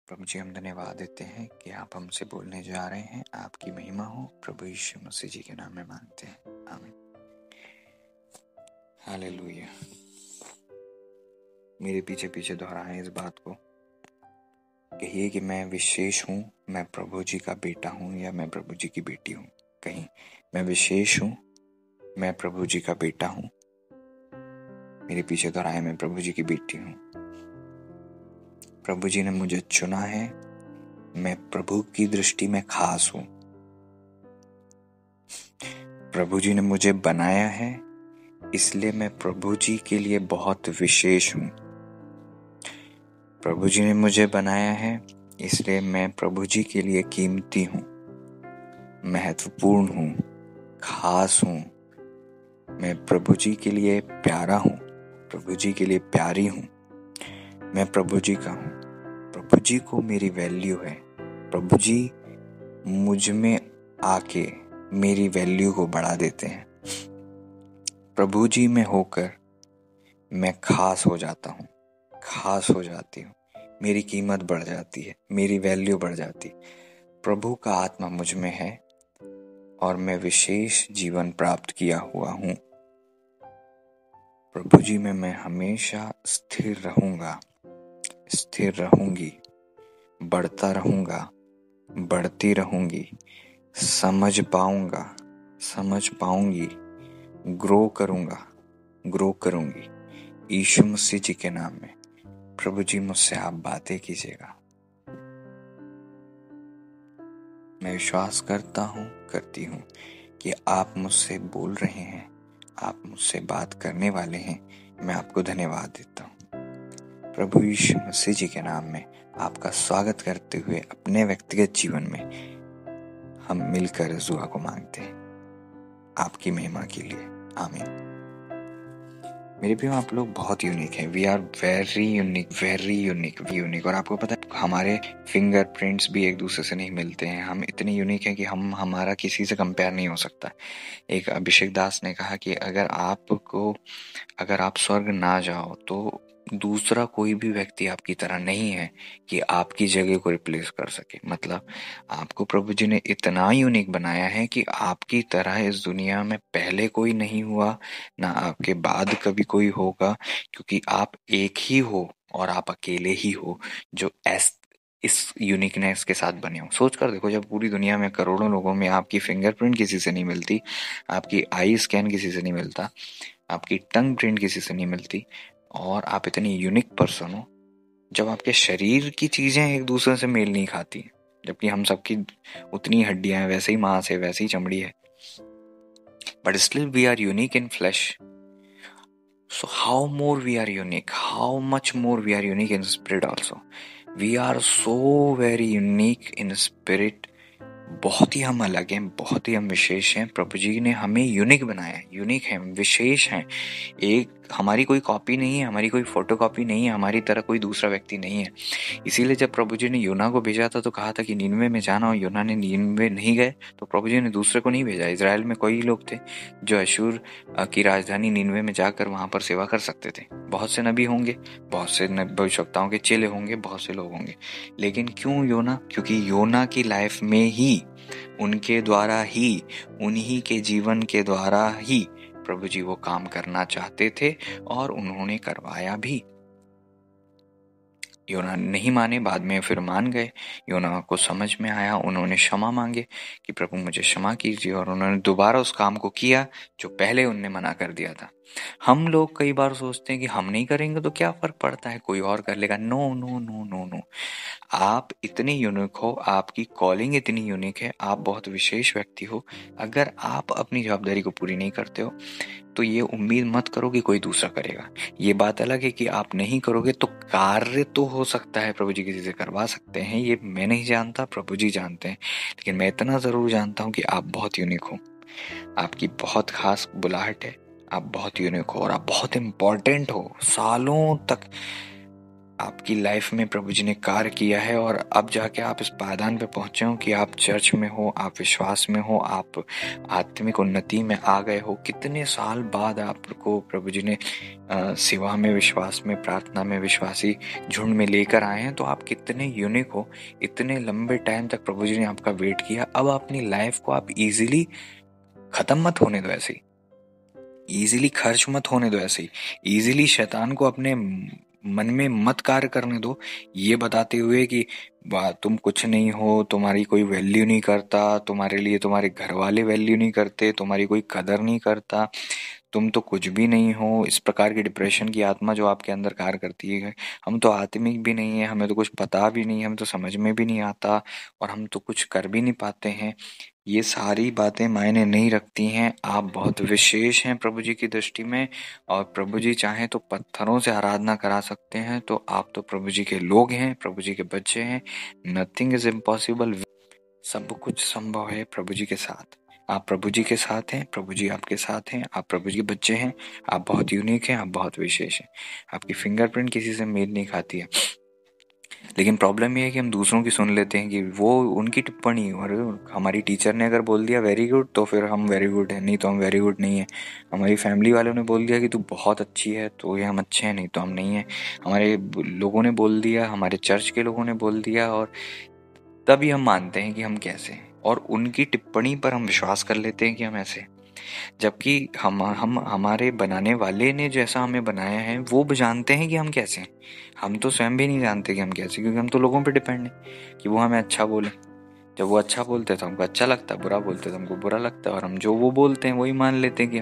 प्रभु जी, हम धन्यवाद देते हैं कि आप हमसे बोलने जा रहे हैं। आपकी महिमा हो। प्रभु यीशु मसीह जी के नाम में मांगते हैं, आमीन। हालेलुया। मेरे पीछे पीछे दोहराएं इस बात को, कहिए कि मैं विशेष हूँ, मैं प्रभु जी का बेटा हूँ या मैं प्रभु जी की बेटी हूँ। कहीं मैं विशेष हूँ, मैं प्रभु जी का बेटा हूँ। मेरे पीछे दोहराएं, मैं प्रभु जी की बेटी हूँ। प्रभु जी ने मुझे चुना है, मैं प्रभु की दृष्टि में खास हूँ। प्रभु जी ने मुझे बनाया है, इसलिए मैं प्रभु जी के लिए बहुत विशेष हूँ। प्रभु जी ने मुझे बनाया है, इसलिए मैं प्रभु जी के लिए कीमती हूँ, महत्वपूर्ण हूँ, खास हूँ। मैं प्रभु जी के लिए प्यारा हूँ, प्रभु जी के लिए प्यारी हूँ। मैं प्रभु जी का हूँ। प्रभु जी को मेरी वैल्यू है। प्रभु जी मुझ में आके मेरी वैल्यू को बढ़ा देते हैं। प्रभु जी में होकर मैं खास हो जाता हूँ, खास हो जाती हूँ। मेरी कीमत बढ़ जाती है, मेरी वैल्यू बढ़ जाती है। प्रभु का आत्मा मुझ में है और मैं विशेष जीवन प्राप्त किया हुआ हूँ। प्रभु जी में मैं हमेशा स्थिर रहूंगा, स्थिर रहूंगी, बढ़ता रहूंगा, बढ़ती रहूंगी, समझ पाऊंगा, समझ पाऊंगी, ग्रो करूंगा, ग्रो करूंगी। यीशु मसीह जी के नाम में प्रभु जी मुझसे आप बातें कीजिएगा। मैं विश्वास करता हूँ, करती हूँ कि आप मुझसे बोल रहे हैं, आप मुझसे बात करने वाले हैं। मैं आपको धन्यवाद देता हूँ। प्रभु यीशु मसीह जी के नाम में आपका स्वागत करते हुए अपने व्यक्तिगत जीवन में हम मिलकर इस दुआ को मांगते हैं, आपकी महिमा के लिए, आमीन। मेरे भी आप लोग बहुत यूनिक हैं। We are very unique, very unique, unique. और आपको पता है हमारे फिंगरप्रिंट्स भी एक दूसरे से नहीं मिलते हैं। हम इतने यूनिक हैं कि हमारा किसी से कंपेयर नहीं हो सकता। एक अभिषेक दास ने कहा कि अगर आप स्वर्ग ना जाओ तो दूसरा कोई भी व्यक्ति आपकी तरह नहीं है कि आपकी जगह को रिप्लेस कर सके। मतलब आपको प्रभु जी ने इतना यूनिक बनाया है कि आपकी तरह इस दुनिया में पहले कोई नहीं हुआ, ना आपके बाद कभी कोई होगा, क्योंकि आप एक ही हो और आप अकेले ही हो जो इस यूनिकनेस के साथ बने हो। सोच कर देखो, जब पूरी दुनिया में करोड़ों लोगों में आपकी फिंगरप्रिंट किसी से नहीं मिलती, आपकी आई स्कैन किसी से नहीं मिलता, आपकी टंग प्रिंट किसी से नहीं मिलती, और आप इतनी यूनिक पर्सन हो, जब आपके शरीर की चीजें एक दूसरे से मेल नहीं खाती, जबकि हम सबकी उतनी हड्डियां हैं, वैसे ही मांस है, वैसे ही चमड़ी है, but still we are unique in flesh. So how more we are unique, how much more we are unique in spirit also. We are so very unique in spirit. बहुत ही हम अलग हैं, बहुत ही हम विशेष हैं। प्रभु जी ने हमें यूनिक बनाया है, यूनिक है, विशेष हैं। एक हमारी कोई कॉपी नहीं है, हमारी कोई फोटो कॉपी नहीं है, हमारी तरह कोई दूसरा व्यक्ति नहीं है। इसीलिए जब प्रभु जी ने यूना को भेजा था तो कहा था कि नीनवे में जाना, और यूना ने नीनवे नहीं गए तो प्रभु जी ने दूसरे को नहीं भेजा। इजराइल में कई लोग थे जो अशूर की राजधानी नीनवे में जाकर वहां पर सेवा कर सकते थे। बहुत से नबी होंगे, बहुत से भविष्यवक्ताओं के चेले होंगे, बहुत से लोग होंगे, लेकिन क्यों योना? क्योंकि योना की लाइफ में ही, उनके द्वारा ही, उन्हीं के जीवन के द्वारा ही प्रभु जी वो काम करना चाहते थे और उन्होंने करवाया भी। योना नहीं माने, बाद में फिर मान गए। योना को समझ में आया, उन्होंने क्षमा मांगे कि प्रभु मुझे क्षमा कीजिए, और उन्होंने दोबारा उस काम को किया जो पहले उनने मना कर दिया था। हम लोग कई बार सोचते हैं कि हम नहीं करेंगे तो क्या फर्क पड़ता है, कोई और कर लेगा। No no no no no, आप इतने यूनिक हो, आपकी कॉलिंग इतनी यूनिक है, आप बहुत विशेष व्यक्ति हो। अगर आप अपनी जवाबदारी को पूरी नहीं करते हो तो ये उम्मीद मत करो कि कोई दूसरा करेगा। ये बात अलग है कि आप नहीं करोगे तो कार्य तो हो सकता है प्रभु जी किसी से करवा सकते हैं, ये मैं नहीं जानता, प्रभु जी जानते हैं। लेकिन मैं इतना जरूर जानता हूँ कि आप बहुत यूनिक हो, आपकी बहुत खास बुलाहट है, आप बहुत यूनिक हो और आप बहुत इम्पोर्टेंट हो। सालों तक आपकी लाइफ में प्रभु जी ने कार्य किया है और अब जाके आप इस पायदान पे पहुंचे हो कि आप चर्च में हो, आप विश्वास में हो, आप आत्मिक उन्नति में आ गए हो। कितने साल बाद आपको प्रभु जी ने सेवा में, विश्वास में, प्रार्थना में विश्वासी झुंड में लेकर आए हैं। तो आप कितने यूनिक हो। इतने लंबे टाइम तक प्रभु जी ने आपका वेट किया। अब अपनी लाइफ को आप इजीली खत्म मत होने दो, ऐसे ही इजीली खर्च मत होने दो, ऐसे ही इजीली शैतान को अपने मन में मत कार्य करने दो, ये बताते हुए कि तुम कुछ नहीं हो, तुम्हारी कोई वैल्यू नहीं करता, तुम्हारे लिए तुम्हारे घर वाले वैल्यू नहीं करते, तुम्हारी कोई कदर नहीं करता, तुम तो कुछ भी नहीं हो। इस प्रकार की डिप्रेशन की आत्मा जो आपके अंदर कार्य करती है, हम तो आत्मिक भी नहीं है, हमें तो कुछ पता भी नहीं है, हमें तो समझ में भी नहीं आता और हम तो कुछ कर भी नहीं पाते हैं। ये सारी बातें मायने नहीं रखती हैं। आप बहुत विशेष हैं प्रभु जी की दृष्टि में और प्रभु जी चाहें तो पत्थरों से आराधना करा सकते हैं। तो आप तो प्रभु जी के लोग हैं, प्रभु जी के बच्चे हैं। नथिंग इज इम्पॉसिबल, सब कुछ संभव है प्रभु जी के साथ। आप प्रभु जी के साथ हैं, प्रभु जी आपके साथ हैं, आप प्रभु जी के बच्चे हैं। आप बहुत यूनिक हैं, आप बहुत विशेष हैं। आपकी फिंगरप्रिंट किसी से मेल नहीं खाती है। लेकिन प्रॉब्लम ये है कि हम दूसरों की सुन लेते हैं कि वो उनकी टिप्पणी, और हमारी टीचर ने अगर बोल दिया वेरी गुड तो फिर हम वेरी गुड है, नहीं तो हम वेरी गुड नहीं है। हमारी फैमिली वालों ने बोल दिया कि तू बहुत अच्छी है तो ये हम अच्छे हैं, नहीं तो हम नहीं हैं। हमारे लोगों ने बोल दिया, हमारे चर्च के लोगों ने बोल दिया, और तभी हम मानते हैं कि हम कैसे हैं और उनकी टिप्पणी पर हम विश्वास कर लेते हैं कि हम ऐसे हैं। जबकि हम हमारे बनाने वाले ने जैसा हमें बनाया है वो जानते हैं कि हम कैसे हैं। हम तो स्वयं भी नहीं जानते कि हम कैसे, क्योंकि हम तो लोगों पे डिपेंड हैं कि वो हमें अच्छा बोले। जब वो अच्छा बोलते हैं तो हमको अच्छा लगता है, बुरा बोलते हैं तो हमको बुरा लगता है, और हम जो वो बोलते हैं वही मान लेते हैं कि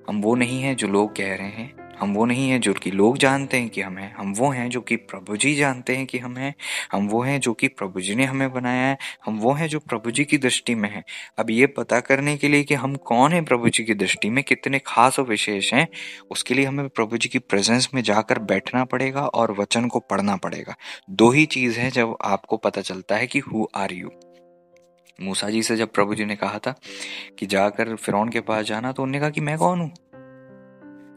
हम वो नहीं हैं जो लोग कह रहे हैं, हम वो नहीं हैं जो कि लोग जानते हैं कि हम हैं। हम वो हैं जो कि प्रभु जी जानते हैं कि हम हैं। हम वो हैं जो कि प्रभु जी ने हमें बनाया है। हम वो हैं जो प्रभु जी की दृष्टि में हैं। अब ये पता करने के लिए कि हम कौन हैं प्रभु जी की दृष्टि में, कितने खास और विशेष हैं, उसके लिए हमें प्रभु जी की प्रेजेंस में जाकर बैठना पड़ेगा और वचन को पढ़ना पड़ेगा। दो ही चीज है जब आपको पता चलता है कि हु आर यू। मूसा जी से जब प्रभु जी ने कहा था कि जाकर फिरौन के पास जाना, तो उन्होंने कहा कि मैं कौन हूं।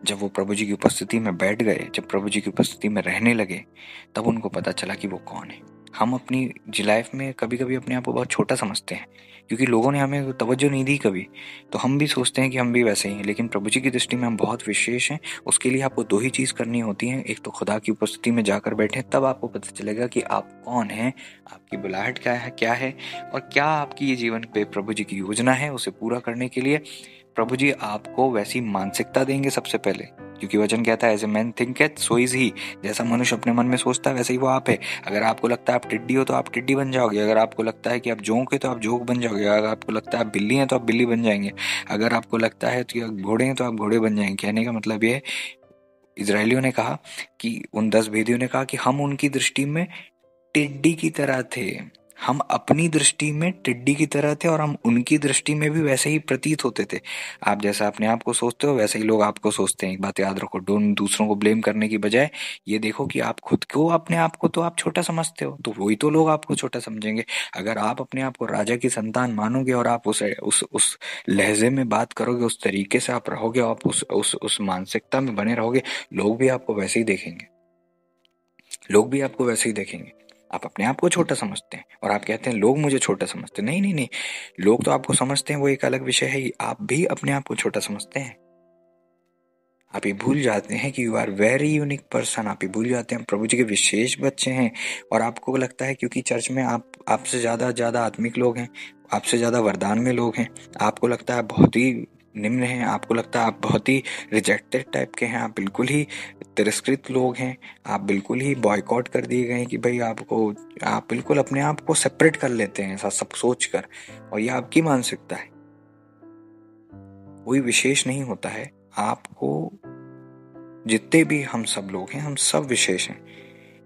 जब वो प्रभु जी की उपस्थिति में बैठ गए, जब प्रभु जी की उपस्थिति में रहने लगे, तब उनको पता चला कि वो कौन है। हम अपनी लाइफ में कभी कभी अपने आप को बहुत छोटा समझते हैं, क्योंकि लोगों ने हमें तवज्जो नहीं दी कभी, तो हम भी सोचते हैं कि हम भी वैसे ही हैं। लेकिन प्रभु जी की दृष्टि में हम बहुत विशेष हैं। उसके लिए आपको दो ही चीज़ करनी होती हैं। एक तो खुदा की उपस्थिति में जाकर बैठे, तब आपको पता चलेगा कि आप कौन हैं, आपकी बुलाहट क्या है और क्या आपकी ये जीवन पे प्रभु जी की योजना है। उसे पूरा करने के लिए प्रभु जी आपको वैसी मानसिकता देंगे सबसे पहले, क्योंकि वचन कहता है as a man thinketh so is he. जैसा मनुष्य अपने मन में सोचता है वैसे ही वो आप है। अगर आपको लगता है आप टिड्डी हो तो आप टिड्डी बन जाओगे। अगर आपको लगता है कि आप जोंक है तो आप जोंक बन जाओगे। अगर आपको लगता है आप बिल्ली हैं तो आप बिल्ली बन जाएंगे। अगर आपको लगता है कि आप घोड़े हैं तो आप घोड़े बन जाएंगे। कहने का मतलब ये है, इजरायलियों ने कहा कि उन 10 भेदियों ने कहा कि हम उनकी दृष्टि में टिड्डी की तरह थे। हम अपनी दृष्टि में टिड्डी की तरह थे और हम उनकी दृष्टि में भी वैसे ही प्रतीत होते थे। आप जैसा अपने आप को सोचते हो वैसे ही लोग आपको सोचते हैं। एक बात याद रखो, दूसरों को ब्लेम करने की बजाय ये देखो कि आप खुद को, अपने आप को तो आप छोटा समझते हो, तो वही तो लोग आपको छोटा समझेंगे। अगर आप अपने आप को राजा की संतान मानोगे और आप उस लहजे में बात करोगे, उस तरीके से आप रहोगे, आप उस मानसिकता में बने रहोगे, लोग भी आपको वैसे ही देखेंगे। लोग भी आपको वैसे ही देखेंगे। आप अपने आप को छोटा समझते हैं और आप कहते हैं लोग मुझे छोटा समझते हैं। नहीं नहीं नहीं, लोग तो आपको समझते हैं, वो एक अलग विषय है। आप भी अपने आप को छोटा समझते हैं। आप ये भूल जाते हैं कि you are very unique person. आप ये भूल जाते हैं प्रभु जी के विशेष बच्चे हैं। और आपको लगता है क्योंकि चर्च में आपसे ज्यादा आत्मिक लोग हैं, आपसे ज्यादा वरदान में लोग हैं, आपको लगता है बहुत ही निम्न हैं, आपको लगता है आप बहुत ही रिजेक्टेड टाइप के हैं, आप बिल्कुल ही तिरस्कृत लोग हैं, आप बिल्कुल ही बॉयकॉट कर दिए गए हैं कि भाई आप बिल्कुल अपने आप को सेपरेट कर लेते हैं ऐसा सब सोच कर। और ये आपकी मानसिकता है। कोई विशेष नहीं होता है। आपको जितने भी हम सब लोग हैं, हम सब विशेष हैं।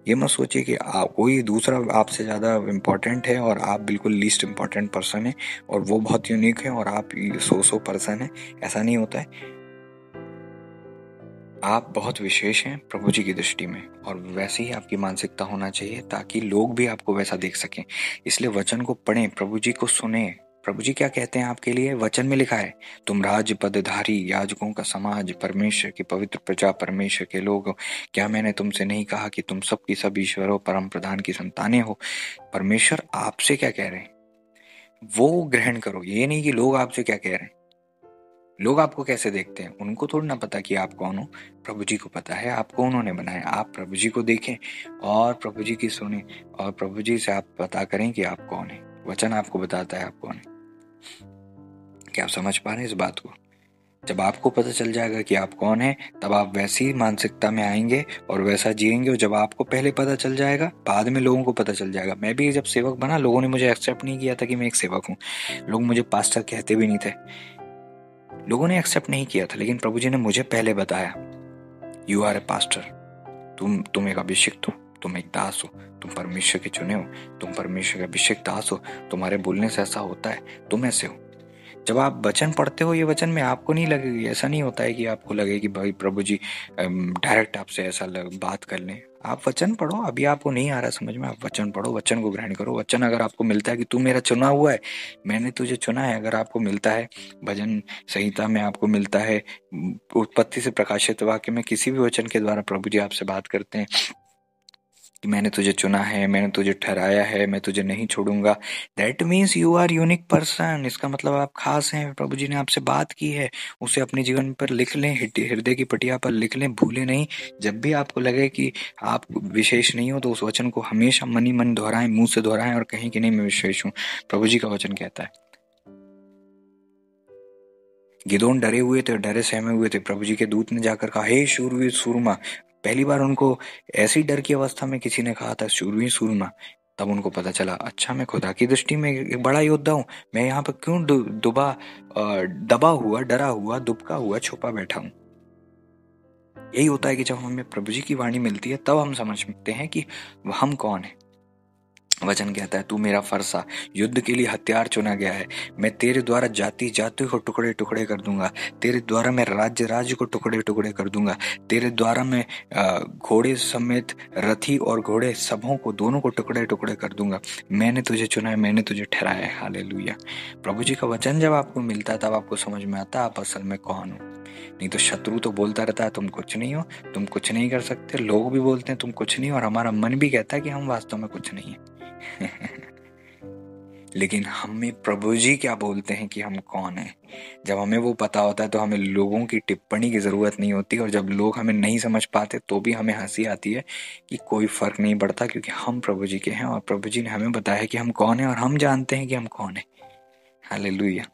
ये मत सोचिए कि कोई दूसरा आपसे ज़्यादा इम्पोर्टेंट है और आप बिल्कुल लीस्ट इम्पोर्टेंट पर्सन है और वो बहुत यूनिक है और आप 100 पर्सन है। ऐसा नहीं होता है। आप बहुत विशेष हैं प्रभु जी की दृष्टि में और वैसे ही आपकी मानसिकता होना चाहिए ताकि लोग भी आपको वैसा देख सकें। इसलिए वचन को पढ़ें, प्रभु जी को सुने, प्रभु जी क्या कहते हैं आपके लिए? वचन में लिखा है, तुम राज्य पदधारी, याजकों का समाज, परमेश्वर की पवित्र प्रजा, परमेश्वर के लोग हो। क्या मैंने तुमसे नहीं कहा कि तुम सबकी सब ईश्वर हो, परम प्रधान की संतानें हो? परमेश्वर आपसे क्या कह रहे हैं वो ग्रहण करो। ये नहीं कि लोग आपसे क्या कह रहे हैं। लोग आपको कैसे देखते हैं उनको थोड़ा ना पता कि आप कौन हो। प्रभु जी को पता है आपको उन्होंने बनाया। आप प्रभु जी को देखें और प्रभु जी की सुने और प्रभु जी से आप पता करें कि आप कौन है। वचन आपको बताता है आप कौन है। क्या आप समझ पा रहे हैं इस बात को? जब आपको पता चल जाएगा कि आप कौन है, तब आप वैसी मानसिकता में आएंगे और वैसा जिएंगे। और जब आपको पहले पता चल जाएगा, बाद में लोगों को पता चल जाएगा। मैं भी जब सेवक बना, लोगों ने मुझे एक्सेप्ट नहीं किया था कि मैं एक सेवक हूँ। लोग मुझे पास्टर कहते भी नहीं थे, लोगों ने एक्सेप्ट नहीं किया था। लेकिन प्रभु जी ने मुझे पहले बताया, यू आर ए पास्टर, तुम एक अभिषिक्त हो, तुम एक दास हो, तुम परमेश्वर के चुने हो, तुम परमेश्वर के अभिषिक्त दास हो, तुम्हारे बोलने से ऐसा होता है, तुम ऐसे हो। जब आप वचन पढ़ते हो, ये वचन में आपको नहीं लगेगी, ऐसा नहीं होता है कि आपको लगे कि भाई प्रभु जी डायरेक्ट आपसे ऐसा बात कर लें। आप वचन पढ़ो। अभी आपको नहीं आ रहा समझ में, आप वचन पढ़ो, वचन को ग्रहण करो। वचन अगर आपको मिलता है कि तू मेरा चुना हुआ है, मैंने तुझे चुना है, अगर आपको मिलता है, भजन संहिता में आपको मिलता है, उत्पत्ति से प्रकाशित वाक्य में किसी भी वचन के द्वारा प्रभु जी आपसे बात करते हैं कि मैंने तुझे चुना है, मैंने तुझे ठहराया है, मैं तुझे नहीं छोड़ूंगा। That means you are unique person. इसका मतलब आप खास हैं। प्रभु जी ने आपसे बात की है, उसे अपने जीवन पर लिख लें, हृदय की पटिया पर लिख लें, भूले नहीं। जब भी आपको लगे कि आप विशेष नहीं हो, तो उस वचन को हमेशा मन ही मन दोहराएं, मुंह से दोहराएं और कहें कि नहीं मैं विशेष हूँ। प्रभु जी का वचन कहता है। गिदोन डरे हुए थे, डरे सहमे हुए थे। प्रभु जी के दूत ने जाकर कहा, हे शूरवीर सूरमा। पहली बार उनको ऐसी डर की अवस्था में किसी ने कहा था शूरवीर सूरमा। तब उनको पता चला, अच्छा मैं खुदा की दृष्टि में एक बड़ा योद्धा हूँ। मैं यहाँ पर क्यों दबा हुआ, डरा हुआ, दुबका हुआ, छुपा बैठा हूँ। यही होता है कि जब हमें प्रभु जी की वाणी मिलती है, तब हम समझते हैं कि हम कौन है। वचन कहता है, तू मेरा फरसा, युद्ध के लिए हथियार चुना गया है। मैं तेरे द्वारा जाति जाति को टुकड़े टुकड़े कर दूंगा। तेरे द्वारा मैं राज्य राज्य को टुकड़े टुकड़े कर दूंगा। तेरे द्वारा मैं घोड़े समेत रथी और घोड़े सबों को, दोनों को टुकड़े टुकड़े कर दूंगा। मैंने तुझे चुना है, मैंने तुझे ठहराया है। हालेलुया। प्रभु जी का वचन जब आपको मिलता है, तब आपको समझ में आता है आप असल में कौन हो। नहीं तो शत्रु तो बोलता रहता है तुम कुछ नहीं हो, तुम कुछ नहीं कर सकते। लोग भी बोलते हैं तुम कुछ नहीं हो, और हमारा मन भी कहता है कि हम वास्तव में कुछ नहीं है। लेकिन हमें प्रभु जी क्या बोलते हैं कि हम कौन हैं। जब हमें वो पता होता है, तो हमें लोगों की टिप्पणी की जरूरत नहीं होती। और जब लोग हमें नहीं समझ पाते, तो भी हमें हंसी आती है कि कोई फर्क नहीं पड़ता, क्योंकि हम प्रभु जी के हैं और प्रभु जी ने हमें बताया कि हम कौन हैं, और हम जानते हैं कि हम कौन हैं। हालेलुया।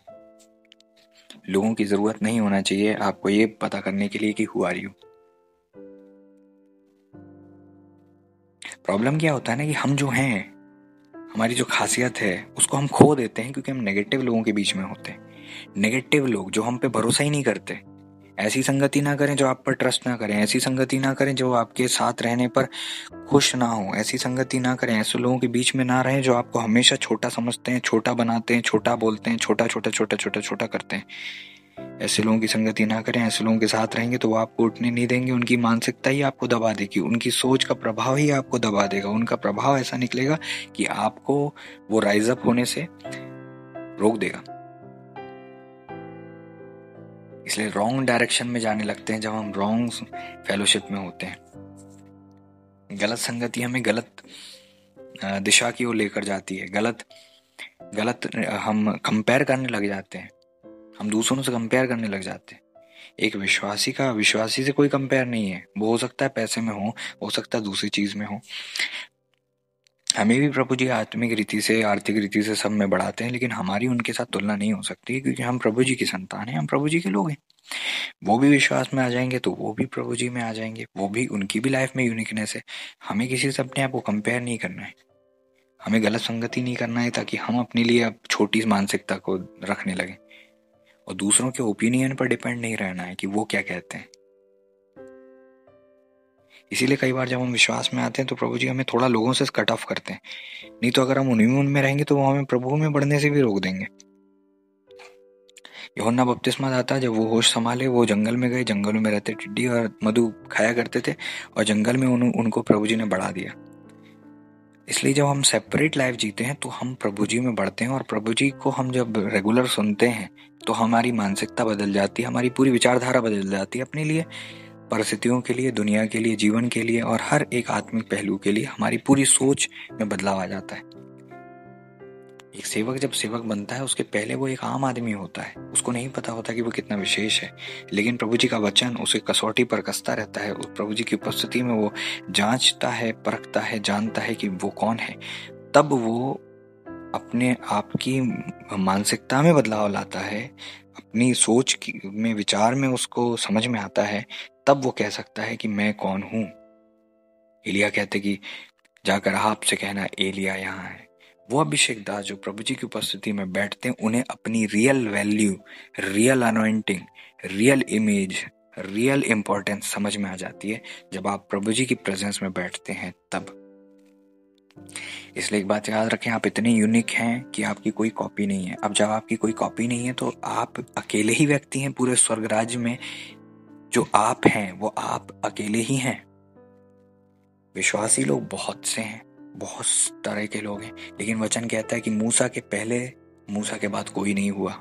लोगों की जरूरत नहीं होना चाहिए आपको ये पता करने के लिए कि हु आर यू। प्रॉब्लम क्या होता है ना, कि हम जो हैं, हमारी जो खासियत है, उसको हम खो देते हैं, क्योंकि हम नेगेटिव लोगों के बीच में होते हैं। नेगेटिव लोग जो हम पे भरोसा ही नहीं करते। ऐसी संगति ना करें जो आप पर ट्रस्ट ना करें। ऐसी संगति ना करें जो आपके साथ रहने पर खुश ना हो। ऐसी संगति ना करें, ऐसे लोगों के बीच में ना रहें जो आपको हमेशा छोटा समझते हैं, छोटा बनाते हैं, छोटा बोलते हैं, छोटा छोटा छोटा छोटा छोटा करते हैं। ऐसे लोगों की संगति ना करें। ऐसे लोगों के साथ रहेंगे तो वो आपको उठने नहीं देंगे। उनकी मानसिकता ही आपको दबा देगी, उनकी सोच का प्रभाव ही आपको दबा देगा। उनका प्रभाव ऐसा निकलेगा कि आपको वो राइज अप होने से रोक देगा। इसलिए रॉन्ग डायरेक्शन में जाने लगते हैं जब हम रॉन्ग फेलोशिप में होते हैं। गलत संगति हमें गलत दिशा की ओर लेकर जाती है। गलत हम कंपेयर करने लग जाते हैं, हम दूसरों से कंपेयर करने लग जाते हैं। एक विश्वासी से कोई कंपेयर नहीं है। वो हो सकता है पैसे में हो सकता है दूसरी चीज में हो। हमें भी प्रभु जी आत्मिक रीति से, आर्थिक रीति से सब में बढ़ाते हैं, लेकिन हमारी उनके साथ तुलना नहीं हो सकती, क्योंकि हम प्रभु जी की संतान हैं, हम प्रभु जी के लोग हैं। वो भी विश्वास में आ जाएंगे तो वो भी प्रभु जी में आ जाएंगे। वो भी, उनकी भी लाइफ में यूनिकनेस है। हमें किसी से अपने आप को कंपेयर नहीं करना है। हमें गलत संगति नहीं करना है, ताकि हम अपने लिए अब छोटी मानसिकता को रखने लगे। और दूसरों के ओपिनियन पर डिपेंड नहीं रहना है कि वो क्या कहते हैं। इसीलिए कई बार जब हम विश्वास में आते हैं, तो प्रभु जी हमें थोड़ा लोगों से कट ऑफ करते हैं। नहीं तो अगर हम उनमें रहेंगे, तो वो हमें प्रभु में बढ़ने से भी रोक देंगे। यूहन्ना बपतिस्मा दाता जब वो होश संभाले, वो जंगल में गए। जंगलों में रहते टिड्डी और मधु खाया करते थे, और जंगल में उनको प्रभु जी ने बढ़ा दिया। इसलिए जब हम सेपरेट लाइफ जीते हैं तो हम प्रभु जी में बढ़ते हैं, और प्रभु जी को हम जब रेगुलर सुनते हैं तो हमारी मानसिकता बदल जाती है, हमारी पूरी विचारधारा बदल जाती है अपने लिए, परिस्थितियों के लिए, दुनिया के लिए, जीवन के लिए, और हर एक आत्मिक पहलू के लिए हमारी पूरी सोच में बदलाव आ जाता है। एक सेवक जब सेवक बनता है उसके पहले वो एक आम आदमी होता है, उसको नहीं पता होता कि वो कितना विशेष है, लेकिन प्रभु जी का वचन उसे कसौटी पर कसता रहता है। प्रभु जी की उपस्थिति में वो जांचता है, परखता है, जानता है कि वो कौन है। तब वो अपने आप की मानसिकता में बदलाव लाता है, अपनी सोच की में, विचार में उसको समझ में आता है। तब वो कह सकता है कि मैं कौन हूं। एलिया कहते कि जाकर आप से कहना एलिया यहाँ है। वो अभिषेक दास जो प्रभु जी की उपस्थिति में बैठते हैं, उन्हें अपनी real value, real anointing, real image, real importance समझ में आ जाती है जब आप प्रभु जी की प्रेजेंस में बैठते हैं तब। इसलिए एक बात याद रखें, आप इतने यूनिक हैं कि आपकी कोई कॉपी नहीं है। अब जब आपकी कोई कॉपी नहीं है तो आप अकेले ही व्यक्ति हैं पूरे स्वर्ग राज्य में। जो आप हैं वो आप अकेले ही हैं। विश्वासी लोग बहुत से हैं, बहुत तरह के लोग हैं, लेकिन वचन कहता है कि मूसा के पहले, मूसा के बाद कोई नहीं हुआ।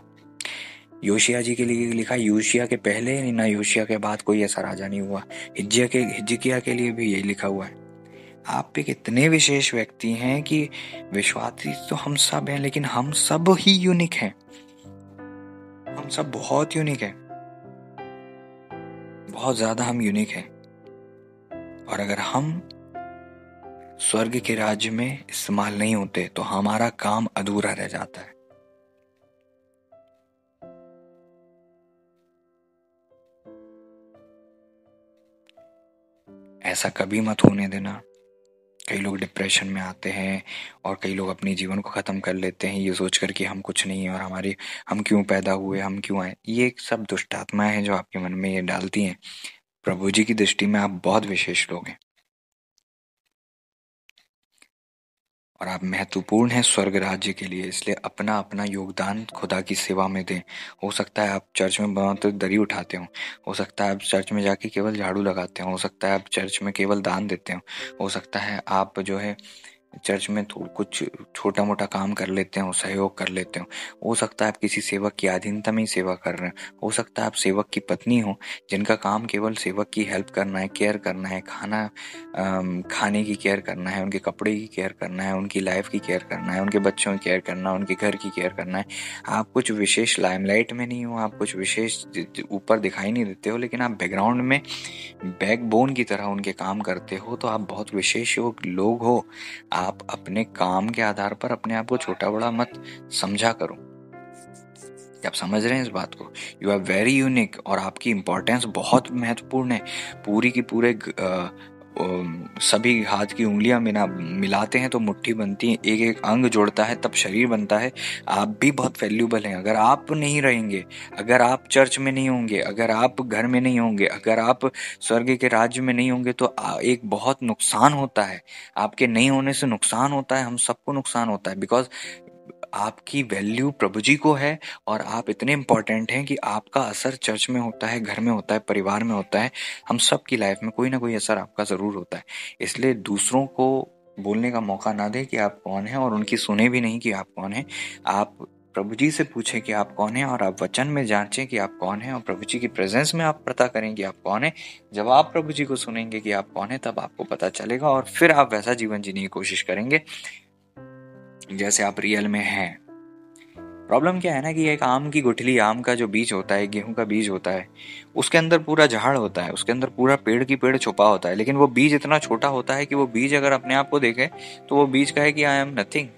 योशिया जी के लिए लिखा, योशिया के पहले ना योशिया के बाद कोई ऐसा राजा नहीं हुआ। हिजकिया के लिए भी यही लिखा हुआ है। आप एक इतने विशेष व्यक्ति हैं कि विश्वासी तो हम सब हैं, लेकिन हम सब ही यूनिक हैं। हम सब बहुत यूनिक हैं, बहुत ज्यादा हम यूनिक हैं। और अगर हम स्वर्ग के राज्य में इस्तेमाल नहीं होते तो हमारा काम अधूरा रह जाता है। ऐसा कभी मत होने देना। कई लोग डिप्रेशन में आते हैं और कई लोग अपने जीवन को ख़त्म कर लेते हैं ये सोचकर कि हम कुछ नहीं है और हम क्यों पैदा हुए, हम क्यों आए। ये सब दुष्ट आत्माएं हैं जो आपके मन में ये डालती हैं। प्रभु जी की दृष्टि में आप बहुत विशेष लोग हैं और आप महत्वपूर्ण हैं स्वर्ग राज्य के लिए। इसलिए अपना अपना योगदान खुदा की सेवा में दें। हो सकता है आप चर्च में बहुत दरी उठाते हो सकता है आप चर्च में जाके केवल झाड़ू लगाते हो सकता है आप चर्च में केवल दान देते हो सकता है आप जो है चर्च में कुछ छोटा मोटा काम कर लेते हो, सहयोग कर लेते हो सकता है आप किसी सेवक की अधीनता में ही सेवा कर रहे हो सकता है आप सेवक की पत्नी हो जिनका काम केवल सेवक की हेल्प करना है, केयर करना है, खाने की केयर करना है, उनके कपड़े की केयर करना है, उनकी लाइफ की केयर करना है, उनके बच्चों की केयर करना है, उनके घर की केयर करना है। आप कुछ विशेष लाइमलाइट में नहीं हो, आप कुछ विशेष ऊपर दिखाई नहीं देते हो, लेकिन आप बैकग्राउंड में बैकबोन की तरह उनके काम करते हो, तो आप बहुत विशेष लोग हो। आप अपने काम के आधार पर अपने आप को छोटा बड़ा मत समझा करो। आप समझ रहे हैं इस बात को? यू आर वेरी यूनिक और आपकी इंपॉर्टेंस बहुत महत्वपूर्ण है। पूरी की पूरे सभी हाथ की उंगलियां मिलाते हैं तो मुट्ठी बनती है, एक एक अंग जोड़ता है तब शरीर बनता है। आप भी बहुत वैल्यूबल हैं। अगर आप नहीं रहेंगे, अगर आप चर्च में नहीं होंगे, अगर आप घर में नहीं होंगे, अगर आप स्वर्ग के राज्य में नहीं होंगे तो एक बहुत नुकसान होता है। आपके नहीं होने से नुकसान होता है, हम सबको नुकसान होता है। बिकॉज आपकी वैल्यू प्रभु जी को है और आप इतने इम्पोर्टेंट हैं कि आपका असर चर्च में होता है, घर में होता है, परिवार में होता है। हम सब की लाइफ में कोई ना कोई असर आपका ज़रूर होता है। इसलिए दूसरों को बोलने का मौका ना दें कि आप कौन हैं और उनकी सुने भी नहीं कि आप कौन हैं। आप प्रभु जी से पूछें कि आप कौन हैं और आप वचन में जांचें कि आप कौन हैं और प्रभु जी की प्रेजेंस में आप पता करें कि आप कौन हैं। जब आप प्रभु जी को सुनेंगे कि आप कौन हैं तब आपको पता चलेगा और फिर आप वैसा जीवन जीने की कोशिश करेंगे जैसे आप रियल में हैं। प्रॉब्लम क्या है ना कि एक आम की गुठली, आम का जो बीज होता है, गेहूं का बीज होता है, उसके अंदर पूरा झाड़ होता है, उसके अंदर पूरा पेड़ की पेड़ छुपा होता है, लेकिन वो बीज इतना छोटा होता है कि वो बीज अगर अपने आप को देखे तो वो बीज कहे कि आई एम नथिंग,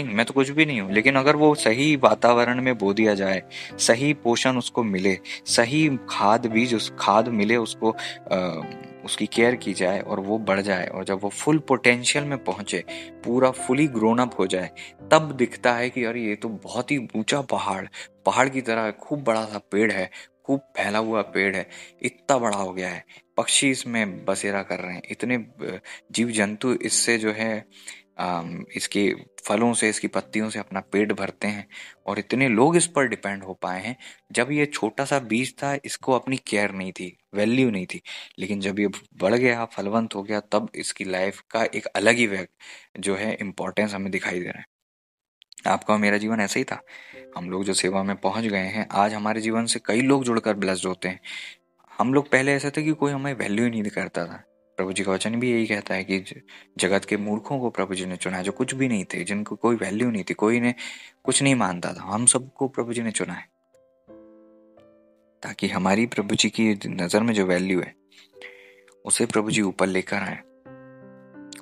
मैं तो कुछ भी नहीं हूँ। लेकिन अगर वो सही वातावरण में बो दिया जाए, सही पोषण उसको मिले, सही खाद मिले उसको, उसकी केयर की जाए और वो बढ़ जाए और जब वो फुल पोटेंशियल में पहुंचे, पूरा फुली ग्रोन अप हो जाए, तब दिखता है कि अरे ये तो बहुत ही ऊंचा पहाड़ की तरह खूब बड़ा सा पेड़ है, खूब फैला हुआ पेड़ है, इतना बड़ा हो गया है, पक्षी इसमें बसेरा कर रहे हैं, इतने जीव जंतु इससे जो है इसके फलों से, इसकी पत्तियों से अपना पेट भरते हैं और इतने लोग इस पर डिपेंड हो पाए हैं। जब ये छोटा सा बीज था, इसको अपनी केयर नहीं थी, वैल्यू नहीं थी, लेकिन जब ये बढ़ गया, फलवंत हो गया, तब इसकी लाइफ का एक अलग ही जो है इम्पोर्टेंस हमें दिखाई दे रहा है। आपका और मेरा जीवन ऐसा ही था। हम लोग जो सेवा में पहुंच गए हैं, आज हमारे जीवन से कई लोग जुड़कर ब्लेस्ड होते हैं। हम लोग पहले ऐसे थे कि कोई हमें वैल्यू ही नहीं करता था। प्रभु जी का वचन भी यही कहता है कि जगत के मूर्खों को प्रभु जी ने चुना है, जो कुछ भी नहीं थे, जिनको कोई वैल्यू नहीं थी, कोई ने कुछ नहीं मानता था, हम सबको प्रभु जी ने चुना है, ताकि हमारी प्रभु जी की नजर में जो वैल्यू है उसे प्रभु जी ऊपर लेकर आए,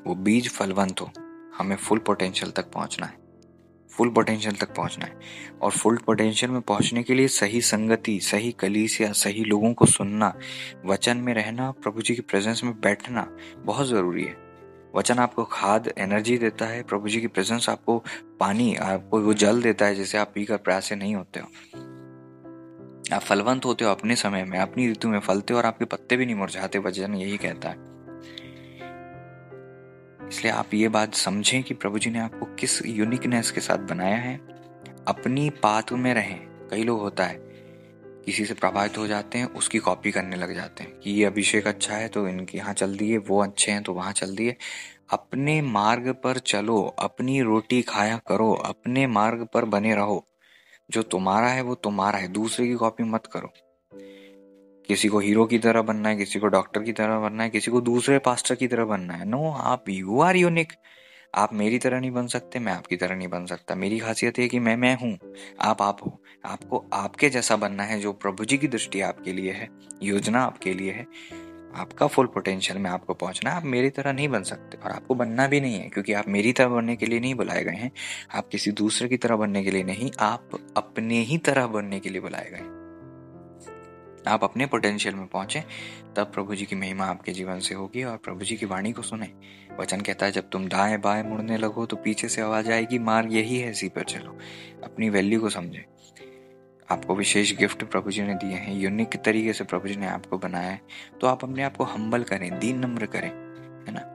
वो बीज फलवंत हो। हमें फुल पोटेंशियल तक पहुंचना है, फुल पोटेंशियल तक पहुंचना है। और फुल पोटेंशियल में पहुंचने के लिए सही संगति, सही कलीसिया, सही लोगों को सुनना, वचन में रहना, प्रभु जी की प्रेजेंस में बैठना बहुत जरूरी है। वचन आपको खाद, एनर्जी देता है। प्रभु जी की प्रेजेंस आपको पानी, आपको वो जल देता है जिसे आप पीकर प्यासे नहीं होते हो। आप फलवंत होते हो अपने समय में, अपनी ऋतु में फलते हो और आपके पत्ते भी नहीं मुरझाते, वचन यही कहता है। इसलिए आप ये बात समझें कि प्रभु जी ने आपको किस यूनिकनेस के साथ बनाया है। अपनी पाथ में रहें। कई लोग होता है किसी से प्रभावित हो जाते हैं, उसकी कॉपी करने लग जाते हैं कि ये अभिषेक अच्छा है तो इनके यहाँ चल दिए, वो अच्छे हैं तो वहां चल दिए। अपने मार्ग पर चलो, अपनी रोटी खाया करो, अपने मार्ग पर बने रहो। जो तुम्हारा है वो तुम्हारा है, दूसरे की कॉपी मत करो। किसी को हीरो की तरह बनना है, किसी को डॉक्टर की तरह बनना है, किसी को दूसरे पास्टर की तरह बनना है। नो, आप यू आर यूनिक। आप मेरी तरह नहीं बन सकते, मैं आपकी तरह नहीं बन सकता। मेरी खासियत है कि मैं हूँ, आप हो। आपको आपके जैसा बनना है, जो प्रभु जी की दृष्टि आपके लिए है, योजना आपके लिए है। आपका फुल पोटेंशियल में आपको पहुंचना है। आप मेरी तरह नहीं बन सकते और आपको बनना भी नहीं है, क्योंकि आप मेरी तरह बनने के लिए नहीं बुलाए गए हैं। आप किसी दूसरे की तरह बनने के लिए नहीं, आप अपने ही तरह बनने के लिए बुलाए गए। आप अपने पोटेंशियल में पहुंचे, तब प्रभु जी की महिमा आपके जीवन से होगी। और प्रभु जी की वाणी को सुने। वचन कहता है, जब तुम दाएं बाएं मुड़ने लगो तो पीछे से आवाज आएगी, मार्ग यही है, इसी पर चलो। अपनी वैल्यू को समझे। आपको विशेष गिफ्ट प्रभु जी ने दिए हैं, यूनिक तरीके से प्रभु जी ने आपको बनाया है, तो आप अपने आप को हम्बल करें, दीन नम्र करें, है ना।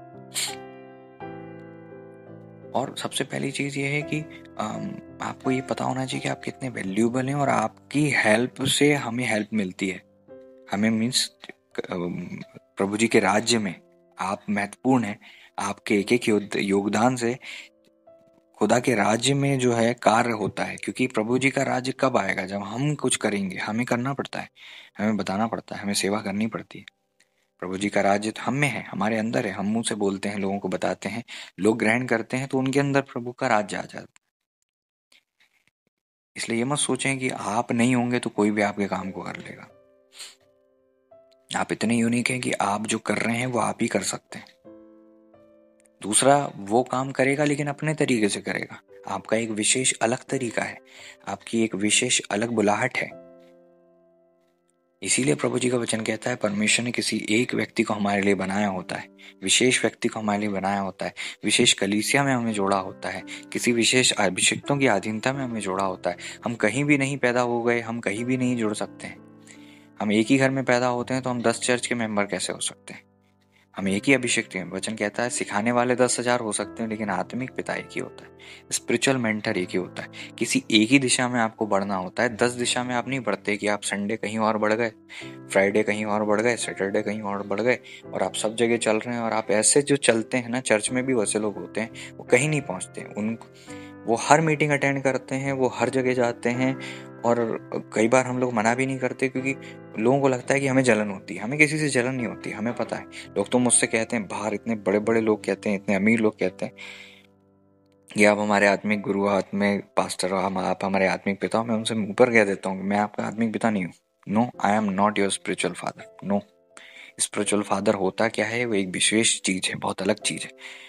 और सबसे पहली चीज ये है कि आपको ये पता होना चाहिए कि आप कितने वैल्यूएबल हैं और आपकी हेल्प से हमें हेल्प मिलती है। हमें मीन्स प्रभु जी के राज्य में आप महत्वपूर्ण हैं। आपके एक एक योगदान से खुदा के राज्य में जो है कार्य होता है। क्योंकि प्रभु जी का राज्य कब आएगा? जब हम कुछ करेंगे। हमें करना पड़ता है, हमें बताना पड़ता है, हमें सेवा करनी पड़ती है। प्रभु जी का राज्य हम में है, हमारे अंदर है। हम मुंह से बोलते हैं, लोगों को बताते हैं, लोग ग्रहण करते हैं, तो उनके अंदर प्रभु का राज्य आ जाता है। इसलिए ये मत सोचें कि आप नहीं होंगे तो कोई भी आपके काम को कर लेगा। आप इतने यूनिक हैं कि आप जो कर रहे हैं वो आप ही कर सकते हैं। दूसरा वो काम करेगा, लेकिन अपने तरीके से करेगा। आपका एक विशेष अलग तरीका है, आपकी एक विशेष अलग बुलाहट है। इसीलिए प्रभु जी का वचन कहता है, परमेश्वर ने किसी एक व्यक्ति को हमारे लिए बनाया होता है, विशेष व्यक्ति को हमारे लिए बनाया होता है, विशेष कलीसिया में हमें जोड़ा होता है, किसी विशेष अभिषिक्तों की अधीनता में हमें जोड़ा होता है। हम कहीं भी नहीं पैदा हो गए, हम कहीं भी नहीं जुड़ सकते हैं। हम एक ही घर में पैदा होते हैं तो हम 10 चर्च के मेंबर कैसे हो सकते हैं? हम एक ही अभिषेक हैं। वचन कहता है, सिखाने वाले 10,000 हो सकते हैं, लेकिन आत्मिक पिता एक ही होता है, स्पिरिचुअल मेंटर एक ही होता है। किसी एक ही दिशा में आपको बढ़ना होता है। 10 दिशा में आप नहीं बढ़ते कि आप संडे कहीं और बढ़ गए, फ्राइडे कहीं और बढ़ गए, सैटरडे कहीं और बढ़ गए, और आप सब जगह चल रहे हैं। और आप ऐसे जो चलते हैं ना, चर्च में भी वैसे लोग होते हैं, वो कहीं नहीं पहुंचते। वो हर मीटिंग अटेंड करते हैं, वो हर जगह जाते हैं, और कई बार हम लोग मना भी नहीं करते, क्योंकि लोगों को लगता है कि हमें जलन होती है। हमें किसी से जलन नहीं होती, हमें पता है। लोग तो मुझसे कहते हैं, बाहर इतने बड़े बड़े लोग कहते हैं, इतने अमीर लोग कहते हैं कि आप हमारे आत्मिक गुरु, आत्मिक पास्टर, आप हमारे आत्मिक पिता हो। मैं उनसे ऊपर कह देता हूँ, मैं आपका आत्मिक पिता नहीं हूँ। No, I am not your spiritual father. No, spiritual father होता क्या है? वो एक विशेष चीज है, बहुत अलग चीज है।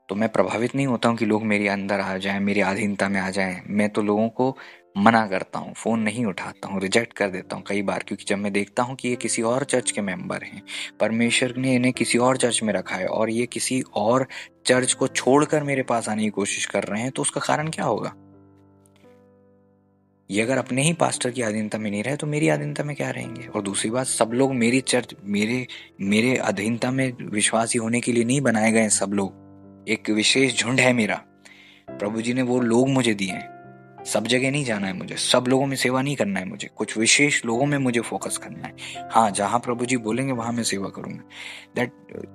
तो मैं प्रभावित नहीं होता हूँ कि लोग मेरे अंदर आ जाएं, मेरी अधीनता में आ जाएं। मैं तो लोगों को मना करता हूँ, फोन नहीं उठाता हूँ, रिजेक्ट कर देता हूँ कई बार। क्योंकि जब मैं देखता हूँ कि ये किसी और चर्च के मेंबर हैं, परमेश्वर ने इन्हें किसी और चर्च में रखा है, और ये किसी और चर्च को छोड़कर मेरे पास आने की कोशिश कर रहे हैं, तो उसका कारण क्या होगा? ये अगर अपने ही पास्टर की अधीनता में नहीं रहे तो मेरी अधीनता में क्या रहेंगे? और दूसरी बात, सब लोग मेरी चर्च, मेरे अधीनता में विश्वासी होने के लिए नहीं बनाए गए। सब लोग एक विशेष झुंड है मेरा। प्रभु जी ने वो लोग मुझे दिए हैं। सब जगह नहीं जाना है मुझे, सब लोगों में सेवा नहीं करना है मुझे, कुछ विशेष लोगों में मुझे फोकस करना है। हाँ, जहां प्रभु जी बोलेंगे वहां मैं सेवा करूंगा।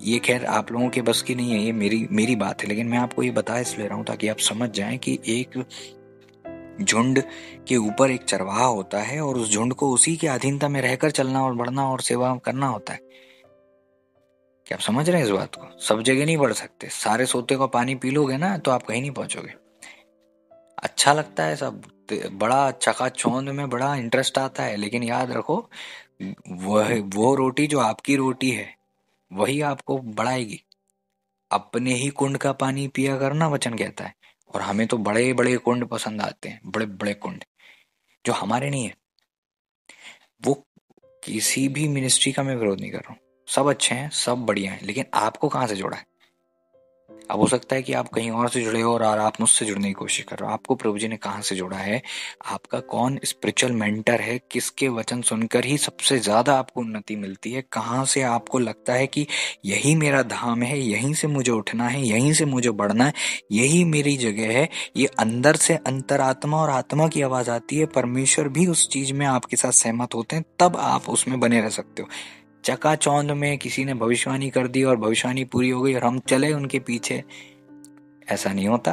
ये खैर आप लोगों के बस की नहीं है, ये मेरी बात है, लेकिन मैं आपको ये बता इसलिए रहा हूं ताकि आप समझ जाएं कि एक झुंड के ऊपर एक चरवाहा होता है और उस झुंड को उसी की अधीनता में रहकर चलना और बढ़ना और सेवा करना होता है। क्या आप समझ रहे हैं इस बात को? सब जगह नहीं बढ़ सकते। सारे सोते का पानी पी लोगे ना तो आप कहीं नहीं पहुंचोगे। अच्छा लगता है सब, बड़ा चकाचौंध में बड़ा इंटरेस्ट आता है, लेकिन याद रखो वो रोटी जो आपकी रोटी है वही आपको बढ़ाएगी। अपने ही कुंड का पानी पिया करना वचन कहता है। और हमें तो बड़े बड़े कुंड पसंद आते हैं, बड़े बड़े कुंड जो हमारे नहीं है। वो किसी भी मिनिस्ट्री का मैं विरोध नहीं कर रहा हूँ, सब अच्छे हैं, सब बढ़िया हैं, लेकिन आपको कहाँ से जोड़ा है? अब हो सकता है कि आप कहीं और से जुड़े हो और आप मुझसे जुड़ने की कोशिश कर रहे हो। आपको प्रभु जी ने कहाँ से जोड़ा है? आपका कौन स्पिरिचुअल मेंटर है? किसके वचन सुनकर ही सबसे ज्यादा आपको उन्नति मिलती है? कहाँ से आपको लगता है कि यही मेरा धाम है, यहीं से मुझे उठना है, यहीं से मुझे बढ़ना है, यही मेरी जगह है? ये अंदर से अंतरात्मा और आत्मा की आवाज आती है। परमेश्वर भी उस चीज में आपके साथ सहमत होते हैं, तब आप उसमें बने रह सकते हो। चकाचौंध में किसी ने भविष्यवाणी कर दी और भविष्यवाणी पूरी हो गई और हम चले उनके पीछे, ऐसा नहीं होता।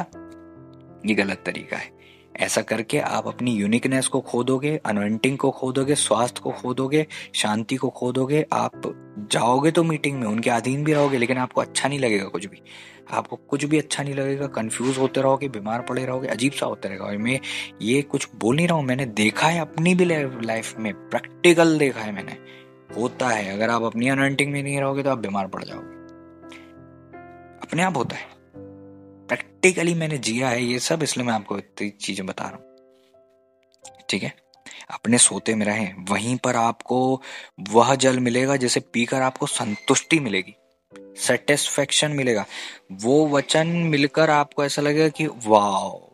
ये गलत तरीका है। ऐसा करके आप अपनी यूनिकनेस को खो दोगे, अनवेंटिंग को खो दोगे, स्वास्थ्य को खो दोगे, शांति को खो दोगे। आप जाओगे तो मीटिंग में उनके अधीन भी रहोगे, लेकिन आपको अच्छा नहीं लगेगा कुछ भी। आपको कुछ भी अच्छा नहीं लगेगा, कंफ्यूज होते रहोगे, बीमार पड़े रहोगे, अजीब सा होता रहेगा। और मैं ये कुछ बोल नहीं रहा हूँ, मैंने देखा है अपनी भी लाइफ में, प्रैक्टिकल देखा है मैंने। होता है, अगर आप अपनी अनवेंटिंग में नहीं रहोगे तो आप बीमार पड़ जाओगे, अपने आप होता है। प्रैक्टिकली मैंने जिया है ये सब, इसलिए मैं आपको इतनी चीजें बता रहा हूँ। ठीक है, अपने सोते में रहें, वहीं पर आपको वह जल मिलेगा जिसे पीकर आपको संतुष्टि मिलेगी, सेटिस्फेक्शन मिलेगा। वो वचन मिलकर आपको ऐसा लगेगा कि वाह,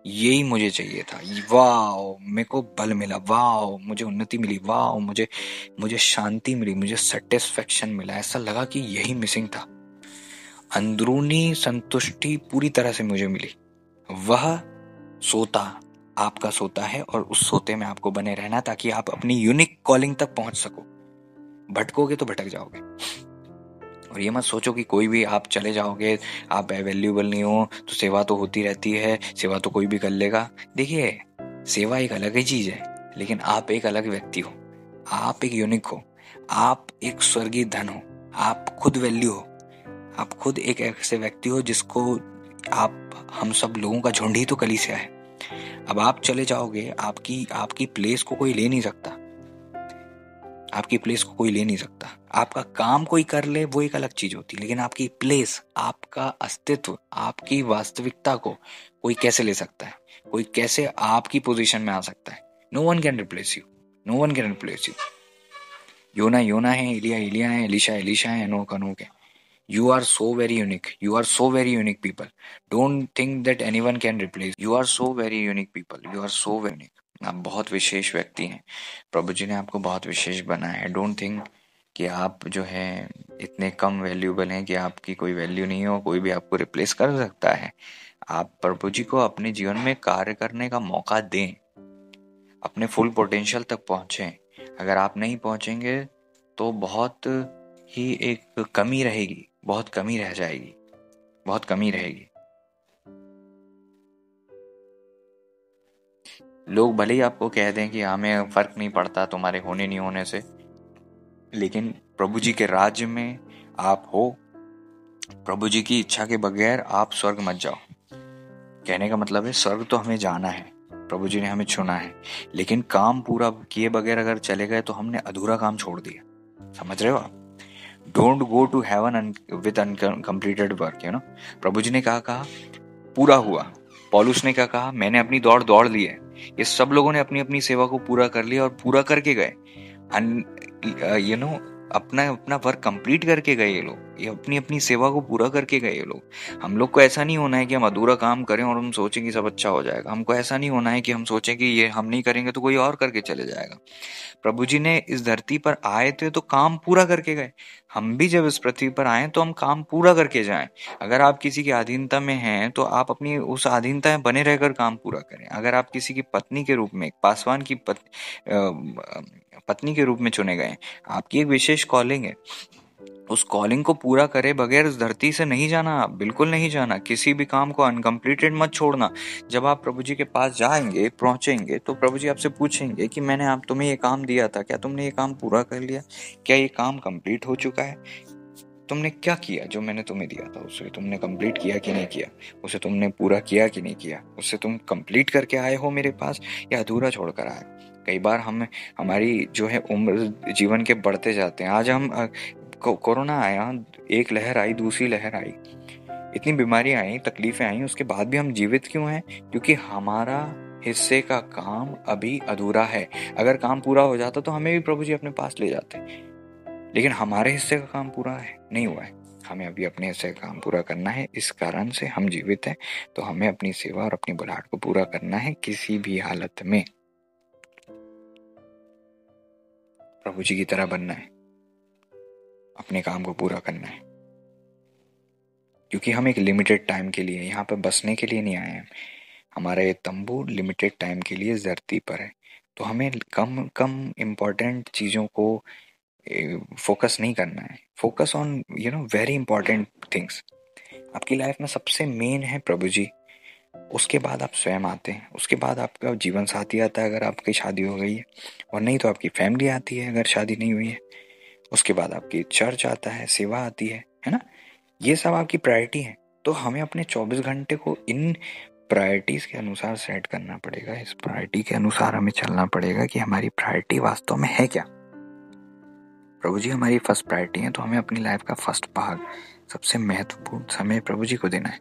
यही मुझे चाहिए था, वाह मेरे को बल मिला, वाह मुझे उन्नति मिली, वाह मुझे शांति मिली, मुझे सेटिस्फेक्शन मिला। ऐसा लगा कि यही मिसिंग था। अंदरूनी संतुष्टि पूरी तरह से मुझे मिली। वह सोता आपका सोता है और उस सोते में आपको बने रहना, ताकि आप अपनी यूनिक कॉलिंग तक पहुंच सको। भटकोगे तो भटक जाओगे। और ये मत सोचो कि कोई भी आप चले जाओगे, आप वैल्यूएबल नहीं हो तो सेवा तो होती रहती है, सेवा तो कोई भी कर लेगा। देखिए, सेवा एक अलग ही चीज है, लेकिन आप एक अलग व्यक्ति हो, आप एक यूनिक हो, आप एक स्वर्गीय धन हो, आप खुद वैल्यू हो, आप खुद एक ऐसे व्यक्ति हो जिसको हम सब लोगों का झुंड ही तो कलीसिया है। अब आप चले जाओगे, आपकी प्लेस को कोई ले नहीं सकता, आपकी प्लेस को कोई ले नहीं सकता। आपका काम कोई कर ले वो एक अलग चीज होती, लेकिन आपकी प्लेस, आपका अस्तित्व, आपकी वास्तविकता को कोई कैसे ले सकता है? कोई कैसे आपकी पोजीशन में आ सकता है? No one can replace you, no one can replace you. योना है, इलिया है, एलिशा है, अनोक है। You are so very unique. You are so very unique people. Don't think that anyone can replace. You are so very unique people. You are so very unique. आप बहुत विशेष व्यक्ति हैं। प्रभु जी ने आपको बहुत विशेष बनाया है। डोंट थिंक कि आप जो है इतने कम वैल्यूएबल हैं कि आपकी कोई वैल्यू नहीं हो, कोई भी आपको रिप्लेस कर सकता है। आप प्रभु जी को अपने जीवन में कार्य करने का मौका दें, अपने फुल पोटेंशियल तक पहुंचें। अगर आप नहीं पहुंचेंगे तो बहुत ही एक कमी रहेगी, बहुत कमी रह जाएगी, बहुत कमी रहेगी। लोग भले ही आपको कह दें कि हमें फर्क नहीं पड़ता तुम्हारे होने नहीं होने से, लेकिन प्रभु जी के राज्य में आप हो, प्रभु जी की इच्छा के बगैर आप स्वर्ग मत जाओ। कहने का मतलब है स्वर्ग तो हमें जाना है, प्रभु जी ने हमें चुना है, लेकिन काम पूरा किए बगैर अगर चले गए तो हमने अधूरा काम छोड़ दिया। समझ रहे हो आप? Don't go to heaven with uncompleted work, प्रभु जी ने कहा पूरा हुआ। पौलुस ने क्या कहा? मैंने अपनी दौड़ ली है। ये सब लोगों ने अपनी अपनी सेवा को पूरा कर लिया और पूरा करके गए। अपना अपना वर्क कंप्लीट करके गए ये लोग, ये अपनी अपनी सेवा को पूरा करके गए ये लोग। हम लोग को ऐसा नहीं होना है कि हम अधूरा काम करें और हम सोचें कि सब अच्छा हो जाएगा। हमको ऐसा नहीं होना है कि हम सोचें कि ये हम नहीं करेंगे तो कोई और करके चले जाएगा। प्रभु जी ने इस धरती पर आए थे तो काम पूरा करके गए। हम भी जब इस पृथ्वी पर आए तो हम काम पूरा करके जाएं। अगर आप किसी की अधीनता में हैं तो आप अपनी उस अधीनता में बने रहकर काम पूरा करें। अगर आप किसी की पत्नी के रूप में, एक पासवान की पत्नी के रूप में चुने गए, आपकी एक विशेष कॉलिंग है, उस कॉलिंग को पूरा करे बगैर इस धरती से नहीं जाना। आप बिल्कुल नहीं जाना, किसी भी काम को अनकम्प्लीटेड मत छोड़ना। जब आप प्रभु जी के पास जाएंगे, पहुंचेंगे, तो प्रभु जी आपसे पूछेंगे कि मैंने आप तुम्हें ये काम दिया था, क्या तुमने ये काम पूरा कर लिया? क्या ये काम कंप्लीट हो चुका है? तुमने क्या किया? जो मैंने तुम्हें दिया था उसे तुमने कंप्लीट किया कि नहीं किया? उसे तुमने पूरा किया कि नहीं किया? उससे तुम कंप्लीट करके आए हो मेरे पास या अधूरा छोड़कर आए? कई बार हम हमारी जो है उम्र जीवन के बढ़ते जाते हैं। आज हम कोरोना आया, एक लहर आई, दूसरी लहर आई, इतनी बीमारियां आई, तकलीफें आई, उसके बाद भी हम जीवित क्यों हैं? क्योंकि हमारा हिस्से का काम अभी अधूरा है। अगर काम पूरा हो जाता तो हमें भी प्रभु जी अपने पास ले जाते, लेकिन हमारे हिस्से का काम पूरा है नहीं हुआ है। हमें अभी अपने हिस्से का काम पूरा करना है। इस कारण से हम जीवित हैं, तो हमें अपनी सेवा और अपनी बुलाहट को पूरा करना है। किसी भी हालत में प्रभु जी की तरह बनना है, अपने काम को पूरा करना है। क्योंकि हम एक लिमिटेड टाइम के लिए यहाँ पर बसने के लिए नहीं आए हैं। हमारा ये तंबू लिमिटेड टाइम के लिए धरती पर है, तो हमें कम कम इम्पोर्टेंट चीज़ों को फोकस नहीं करना है। Focus on very important things. आपकी लाइफ में सबसे मेन है प्रभु जी, उसके बाद आप स्वयं आते हैं, उसके बाद आपका जीवन साथी आता है अगर आपकी शादी हो गई है, और नहीं तो आपकी फैमिली आती है अगर शादी नहीं हुई है। उसके बाद आपकी चर्च आता है, सेवा आती है ना? ये सब आपकी प्रायोरिटी है। तो हमें अपने 24 घंटे को इन प्रायोरिटीज के अनुसार सेट करना पड़ेगा। इस प्रायोरिटी के अनुसार हमें चलना पड़ेगा कि हमारी प्रायोरिटी वास्तव में है क्या। प्रभु जी हमारी फर्स्ट प्रायोरिटी है, तो हमें अपनी लाइफ का फर्स्ट भाग, सबसे महत्वपूर्ण समय प्रभु जी को देना है।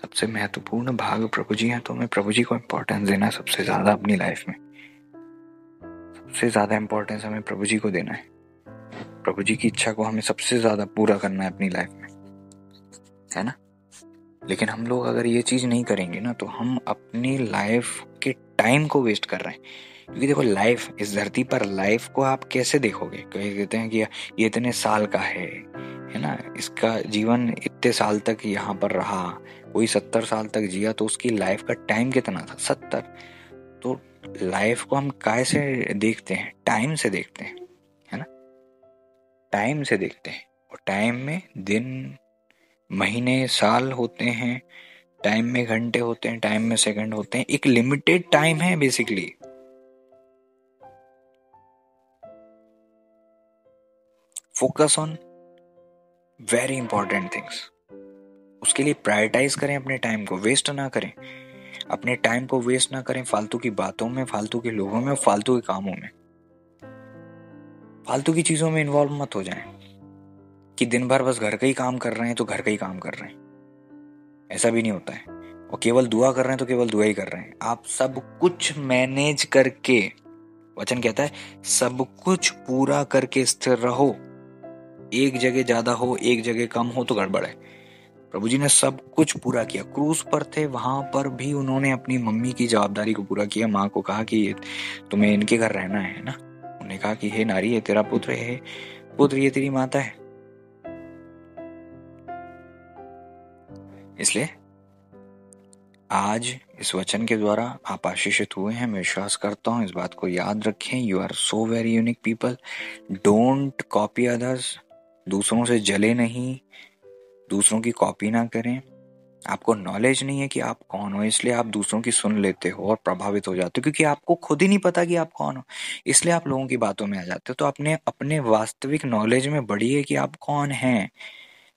सबसे महत्वपूर्ण भाग प्रभु जी हैं, तो हमें प्रभु जी को इम्पोर्टेंस देना है सबसे ज्यादा अपनी लाइफ में। सबसे ज्यादा इम्पोर्टेंस हमें प्रभु जी को देना है। प्रभु जी की इच्छा को हमें सबसे ज्यादा पूरा करना है अपनी लाइफ में, है ना? लेकिन हम लोग अगर ये चीज नहीं करेंगे ना, तो हम अपनी लाइफ के टाइम को वेस्ट कर रहे हैं। क्योंकि देखो, लाइफ, इस धरती पर लाइफ को आप कैसे देखोगे? कई कहते हैं कि ये इतने साल का है ना, इसका जीवन इतने साल तक यहाँ पर रहा। कोई 70 साल तक जिया तो उसकी लाइफ का टाइम कितना था? 70। तो लाइफ को हम कैसे देखते हैं? टाइम से देखते हैं, है ना? टाइम से देखते हैं। और टाइम में दिन, महीने, साल होते हैं। टाइम में घंटे होते हैं, टाइम में सेकंड होते हैं। एक लिमिटेड टाइम है basically. Focus on very important things. उसके लिए प्रायोरिटाइज करें, अपने टाइम को वेस्ट ना करें। अपने टाइम को वेस्ट ना करें फालतू की बातों में, फालतू के लोगों में, फालतू के कामों में। फालतू की चीजों में इन्वॉल्व मत हो जाएं कि दिन भर बस घर का ही काम कर रहे हैं तो घर का ही काम कर रहे हैं। ऐसा भी नहीं होता है। और केवल दुआ कर रहे हैं तो केवल दुआ ही कर रहे हैं। आप सब कुछ मैनेज करके, वचन कहता है सब कुछ पूरा करके स्थिर रहो। एक जगह ज्यादा हो, एक जगह कम हो तो गड़बड़ है। प्रभु जी ने सब कुछ पूरा किया। क्रूस पर थे, वहां पर भी उन्होंने अपनी मम्मी की जवाबदारी को पूरा किया। माँ को कहा कि तुम्हें इनके घर रहना है ना। उन्होंने कहा कि हे नारी, ये तेरा पुत्र है, पुत्र ये तेरी माता है। इसलिए आज इस वचन के द्वारा आप आशीषित हुए हैं, मैं विश्वास करता हूं। इस बात को याद रखें, you are so very unique people. Don't copy others. दूसरों से जले नहीं, दूसरों की कॉपी ना करें। आपको नॉलेज नहीं है कि आप कौन हो, इसलिए आप दूसरों की सुन लेते हो और प्रभावित हो जाते हो, क्योंकि आपको खुद ही नहीं पता कि आप कौन हो। इसलिए आप लोगों की बातों में आ जाते हो। तो अपने वास्तविक नॉलेज में बढ़िए कि आप कौन हैं।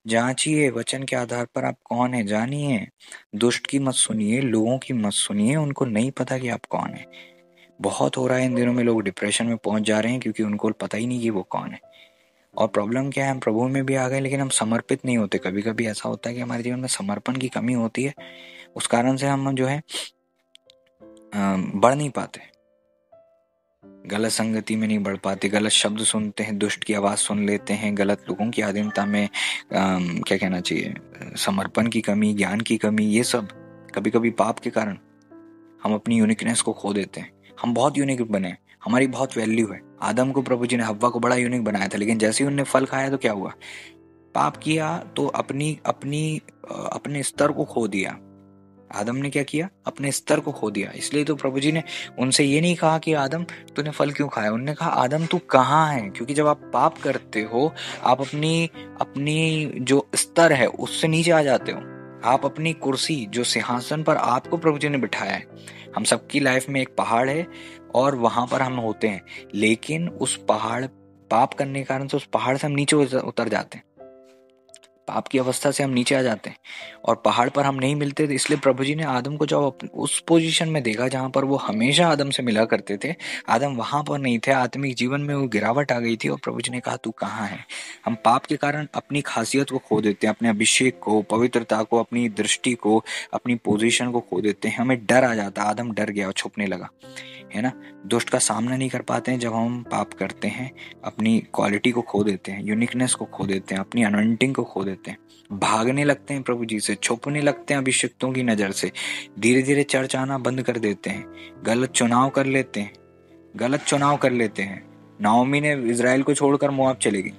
जांचिए वचन के आधार पर आप कौन है, जानिए। दुष्ट की मत सुनिए, लोगों की मत सुनिए, उनको नहीं पता कि आप कौन है। बहुत हो रहा है इन दिनों में, लोग डिप्रेशन में पहुंच जा रहे हैं क्योंकि उनको पता ही नहीं कि वो कौन है। और प्रॉब्लम क्या है, हम प्रभु में भी आ गए लेकिन हम समर्पित नहीं होते। कभी कभी ऐसा होता है कि हमारे जीवन में समर्पण की कमी होती है, उस कारण से हम जो है बढ़ नहीं पाते। गलत संगति में नहीं बढ़ पाते, गलत शब्द सुनते हैं, दुष्ट की आवाज़ सुन लेते हैं, गलत लोगों की अधीनता में क्या कहना चाहिए, समर्पण की कमी, ज्ञान की कमी, ये सब कभी कभी पाप के कारण हम अपनी यूनिकनेस को खो देते हैं। हम बहुत यूनिक बने, हमारी बहुत वैल्यू है। आदम को प्रभु जी ने हव्वा को बड़ा यूनिक बनाया था, लेकिन जैसे ही उनने फल खाया तो क्या हुआ, पाप किया तो अपने स्तर को खो दिया। आदम ने क्या किया, अपने स्तर को खो दिया। इसलिए तो प्रभु जी ने उनसे ये नहीं कहा कि आदम तूने फल क्यों खाया, उन्होंने कहा आदम तू कहाँ है, क्योंकि जब आप पाप करते हो आप अपनी जो स्तर है उससे नीचे आ जाते हो। आप अपनी कुर्सी, जो सिंहासन पर आपको प्रभु जी ने बिठाया है, हम सबकी लाइफ में एक पहाड़ है और वहां पर हम होते हैं, लेकिन उस पहाड़, पाप करने के कारण से उस पहाड़ से हम नीचे उतर जाते हैं, पाप की अवस्था से हम नीचे आ जाते हैं और पहाड़ पर हम नहीं मिलते थे। इसलिए प्रभु जी ने आदम को जब उस पोजीशन में देखा जहां पर वो हमेशा आदम से मिला करते थे, आदम वहां पर नहीं थे, आत्मिक जीवन में वो गिरावट आ गई थी और प्रभु जी ने कहा तू कहाँ है। हम पाप के कारण अपनी खासियत को खो देते हैं, अपने अभिषेक को, पवित्रता को, अपनी दृष्टि को, अपनी पोजीशन को खो देते हैं। हमें डर आ जाता, आदम डर गया और छुपने लगा, है ना। दुष्ट का सामना नहीं कर पाते हैं जब हम पाप करते हैं, अपनी क्वालिटी को खो देते हैं, यूनिकनेस को खो देते हैं, अपनी अनॉइंटिंग को खो देते हैं, भागने लगते हैं प्रभु जी से, छुपने लगते हैं अभिषिक्तों की नजर से, धीरे धीरे चर्च आना बंद कर देते हैं, गलत चुनाव कर लेते हैं। नाओमी ने इजराइल को छोड़कर मोआब चले गई,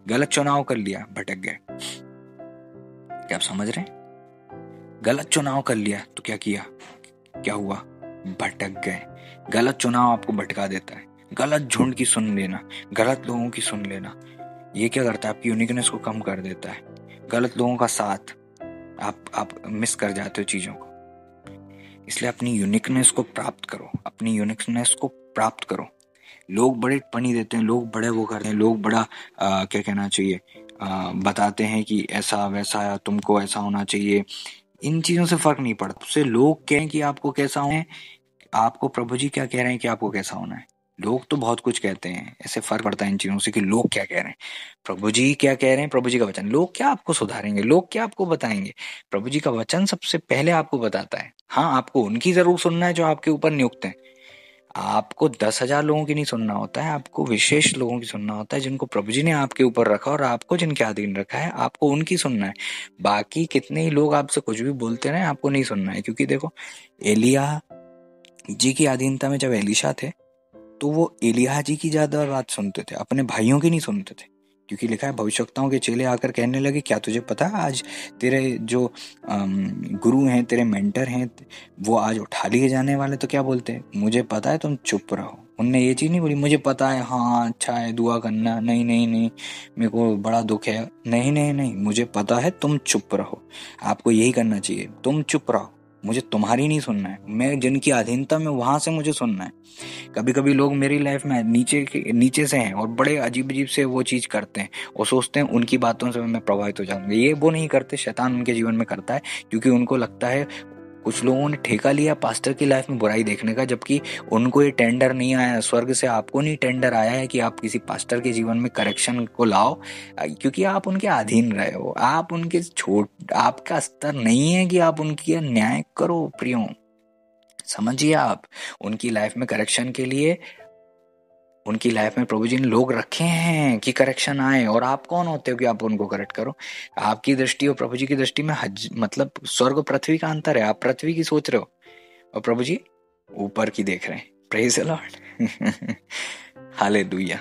गलत चुनाव कर लिया, भटक गए। क्या आप समझ रहे हैं? गलत चुनाव कर लिया तो क्या किया, क्या हुआ, भटक गए। गलत चुनाव आपको भटका देता है, गलत झुंड की सुन लेना, गलत लोगों की सुन लेना, ये क्या करता है, आपकी यूनिकनेस को कम कर देता है। गलत लोगों का साथ, आप मिस कर जाते हो चीजों को। इसलिए अपनी यूनिकनेस को प्राप्त करो, अपनी यूनिकनेस को प्राप्त करो। लोग बड़े पनी देते हैं, लोग बड़े वो करते हैं, लोग बड़ा क्या कहना चाहिए, बताते हैं कि ऐसा वैसा, तुमको ऐसा होना चाहिए। इन चीजों से फर्क नहीं पड़ता, उससे लोग कहें कि आपको कैसा होना है, आपको प्रभु जी क्या कह रहे हैं कि आपको कैसा होना है। लोग तो बहुत कुछ कहते हैं, ऐसे फर्क पड़ता है इन चीजों से कि लोग क्या कह रहे हैं, प्रभु जी क्या कह रहे हैं, प्रभु जी का वचन। लोग क्या आपको सुधारेंगे, लोग क्या आपको बताएंगे, प्रभु जी का वचन सबसे पहले आपको बताता है। हाँ, आपको उनकी जरूर सुनना है जो आपके ऊपर नियुक्त है। आपको 10,000 लोगों की नहीं सुनना होता है, आपको विशेष लोगों की सुनना होता है, जिनको प्रभु जी ने आपके ऊपर रखा और आपको जिनके अधीन रखा है, आपको उनकी सुनना है। बाकी कितने ही लोग आपसे कुछ भी बोलते रहे, आपको नहीं सुनना है। क्योंकि देखो, एलिया जी की अधीनता में जब एलीशा थे तो वो एलिया जी की ज्यादा बात सुनते थे, अपने भाइयों की नहीं सुनते थे। क्योंकि लिखा है, भविष्यवक्ताओं के चेले आकर कहने लगे, क्या तुझे पता है आज तेरे जो गुरु हैं, तेरे मेंटर हैं, वो आज उठा लिए जाने वाले। तो क्या बोलते हैं, मुझे पता है, तुम चुप रहो। उनने ये चीज नहीं बोली, मुझे पता है, हाँ अच्छा है, दुआ करना, नहीं नहीं नहीं, मेरे को बड़ा दुख है, नहीं नहीं नहीं, मुझे पता है, तुम चुप रहो। आपको यही करना चाहिए, तुम चुप रहो, मुझे तुम्हारी नहीं सुनना है, मैं जिनकी अधीनता में वहां से मुझे सुनना है। कभी कभी लोग मेरी लाइफ में नीचे से हैं और बड़े अजीब अजीब से वो चीज करते हैं और सोचते हैं उनकी बातों से मैं प्रभावित हो जाऊंगा। ये वो नहीं करते, शैतान उनके जीवन में करता है, क्योंकि उनको लगता है, कुछ लोगों ने ठेका लिया पास्टर की लाइफ में बुराई देखने का, जबकि उनको ये टेंडर नहीं आया स्वर्ग से, आपको नहीं टेंडर आया है कि आप किसी पास्टर के जीवन में करेक्शन को लाओ, क्योंकि आप उनके अधीन रहे हो, आप उनके आपका स्तर नहीं है कि आप उनकी न्याय करो। प्रियो, समझिए, आप उनकी लाइफ में करेक्शन के लिए, उनकी लाइफ में प्रभु जी ने लोग रखे हैं कि करेक्शन आए, और आप कौन होते हो कि आप उनको करेक्ट करो। आपकी दृष्टि और प्रभु जी की दृष्टि में मतलब स्वर्ग पृथ्वी का अंतर है। आप पृथ्वी की सोच रहे हो और प्रभु जी ऊपर की देख रहे हैं। Praise the lord, hallelujah.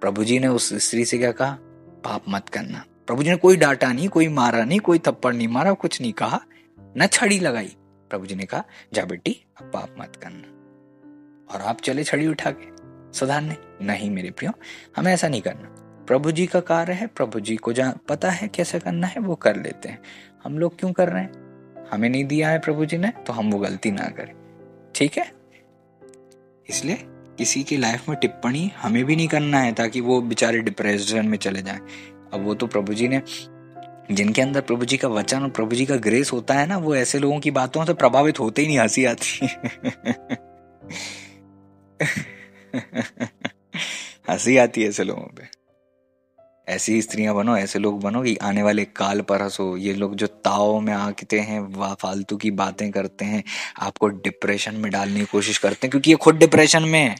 प्रभु जी ने उस स्त्री से क्या कहा, पाप मत करना। प्रभु जी ने कोई डांटा नहीं, कोई मारा नहीं, कोई थप्पड़ नहीं मारा, कुछ नहीं कहा, न छड़ी लगाई। प्रभु जी ने कहा, जा बेटी, अब पाप मत करना। और आप चले छड़ी उठा के सुधारने? नहीं मेरे प्रियो, हमें ऐसा नहीं करना। प्रभु जी का कार्य है, प्रभु जी को पता है कैसे करना है, वो कर लेते हैं। हम लोग क्यों कर रहे हैं? हमें नहीं दिया है प्रभु जी ने, तो हम वो गलती ना करें, ठीक है। इसलिए किसी की लाइफ में टिप्पणी हमें भी नहीं करना है, ताकि वो बेचारे डिप्रेशन में चले जाएं। अब वो तो प्रभु जी ने, जिनके अंदर प्रभु जी का वचन और प्रभु जी का ग्रेस होता है ना, वो ऐसे लोगों की बातों से प्रभावित होते ही नहीं, हंसी आती हंसी आती है ऐसे लोगों पे। ऐसी स्त्रियां बनो, ऐसे लोग बनो कि आने वाले काल पर हंसो। ये लोग जो ताव में आते हैं, वह फालतू की बातें करते हैं, आपको डिप्रेशन में डालने की कोशिश करते हैं, क्योंकि ये खुद डिप्रेशन में है।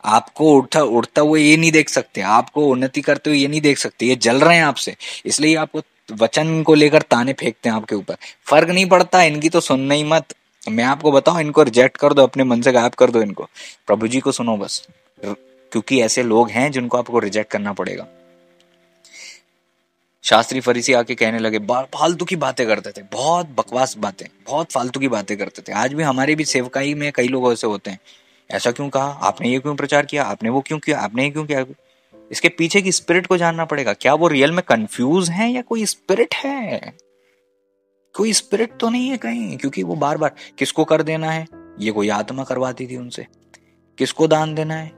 आपको उठता उठता हुए ये नहीं देख सकते, आपको उन्नति करते हुए ये नहीं देख सकते, ये जल रहे हैं आपसे, इसलिए आपको वचन को लेकर ताने फेंकते हैं आपके ऊपर। फर्क नहीं पड़ता, इनकी तो सुनना ही मत। मैं आपको बताऊं, इनको रिजेक्ट कर दो, अपने मन से गायब कर दो इनको, प्रभु जी को सुनो बस, क्योंकि ऐसे लोग हैं जिनको आपको रिजेक्ट करना पड़ेगा। शास्त्री फरीसी आके कहने लगे, फालतू की बातें करते थे, बहुत बकवास बातें, बहुत फालतू की बातें करते थे। आज भी हमारी भी सेवकाई में कई लोग ऐसे होते हैं, ऐसा क्यों कहा आपने, ये क्यों प्रचार किया आपने, वो क्यों किया आपने, ये क्यों किया। इसके पीछे की स्पिरिट को जानना पड़ेगा, क्या वो रियल में कंफ्यूज हैं या कोई स्पिरिट है। कोई स्पिरिट तो नहीं है कहीं, क्योंकि वो बार बार किसको कर देना है, ये कोई आत्मा करवाती थी उनसे। किसको दान देना है,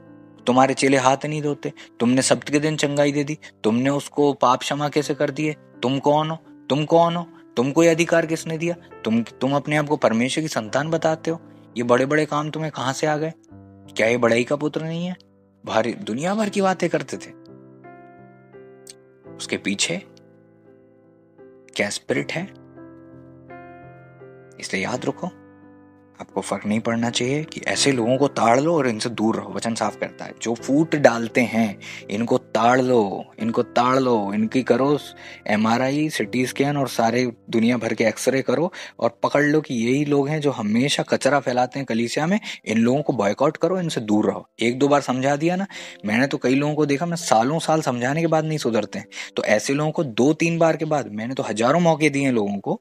तुम्हारे चेले हाथ नहीं धोते, तुमने सब्त के दिन चंगाई दे दी, तुमने उसको पाप क्षमा कैसे कर दिए, तुम कौन हो, तुम कौन हो, तुमको ये अधिकार किसने दिया, तुम अपने आप को परमेश्वर की संतान बताते हो, ये बड़े बड़े काम तुम्हें कहां से आ गए, क्या ये बड़ाई का पुत्र नहीं है। भारी दुनिया भर की बातें करते थे। उसके पीछे क्या स्पिरिट है। इसलिए याद रखो, आपको फर्क नहीं पड़ना चाहिए कि ऐसे लोगों को ताड़ लो और इनसे दूर रहो। वचन साफ करता है, जो फूट डालते हैं इनको ताड़ लो, इनको ताड़ लो, इनकी करो MRI CT स्कैन और सारे दुनिया भर के एक्सरे करो और पकड़ लो कि यही लोग हैं जो हमेशा कचरा फैलाते हैं कलीसिया में। इन लोगों को बॉयकॉट करो, इनसे दूर रहो। एक दो बार समझा दिया ना, मैंने तो कई लोगों को देखा, मैं सालों साल समझाने के बाद नहीं सुधरते हैं, तो ऐसे लोगों को 2-3 बार के बाद, मैंने तो हजारों मौके दिए हैं लोगों को,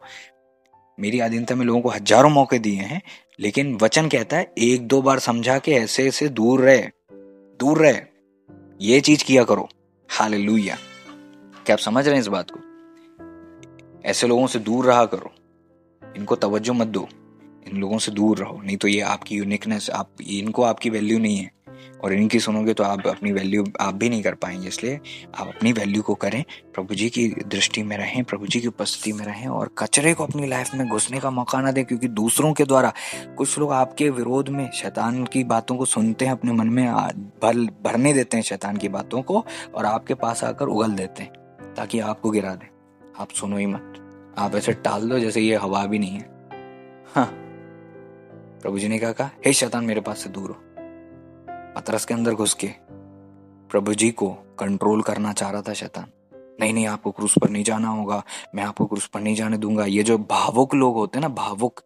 मेरी अधीनता में लोगों को हजारों मौके दिए हैं, लेकिन वचन कहता है 1-2 बार समझा के ऐसे ऐसे दूर रहे, दूर रहे, ये चीज किया करो। हालेलुया। क्या आप समझ रहे हैं इस बात को। ऐसे लोगों से दूर रहा करो, इनको तवज्जो मत दो, इन लोगों से दूर रहो, नहीं तो ये आपकी यूनिकनेस, इनको आपकी वैल्यू नहीं है, और इनकी सुनोगे तो आप अपनी वैल्यू आप भी नहीं कर पाएंगे। इसलिए आप अपनी वैल्यू को करें, प्रभु जी की दृष्टि में रहें, प्रभु जी की उपस्थिति में रहें, और कचरे को अपनी लाइफ में घुसने का मौका ना दें। क्योंकि दूसरों के द्वारा कुछ लोग आपके विरोध में शैतान की बातों को सुनते हैं, अपने मन में भरने देते हैं शैतान की बातों को, और आपके पास आकर उगल देते हैं ताकि आपको गिरा दें। आप सुनो ही मत, आप ऐसे टाल दो जैसे ये हवा भी नहीं है। हाँ, प्रभु जी ने कहा, हे शैतान मेरे पास से दूर हो। पतरस के अंदर घुस के प्रभु जी को कंट्रोल करना चाह रहा था शैतान। नहीं, आपको क्रूस पर नहीं जाना होगा, मैं आपको क्रूस पर नहीं जाने दूंगा। ये जो भावुक लोग होते हैं ना, भावुक,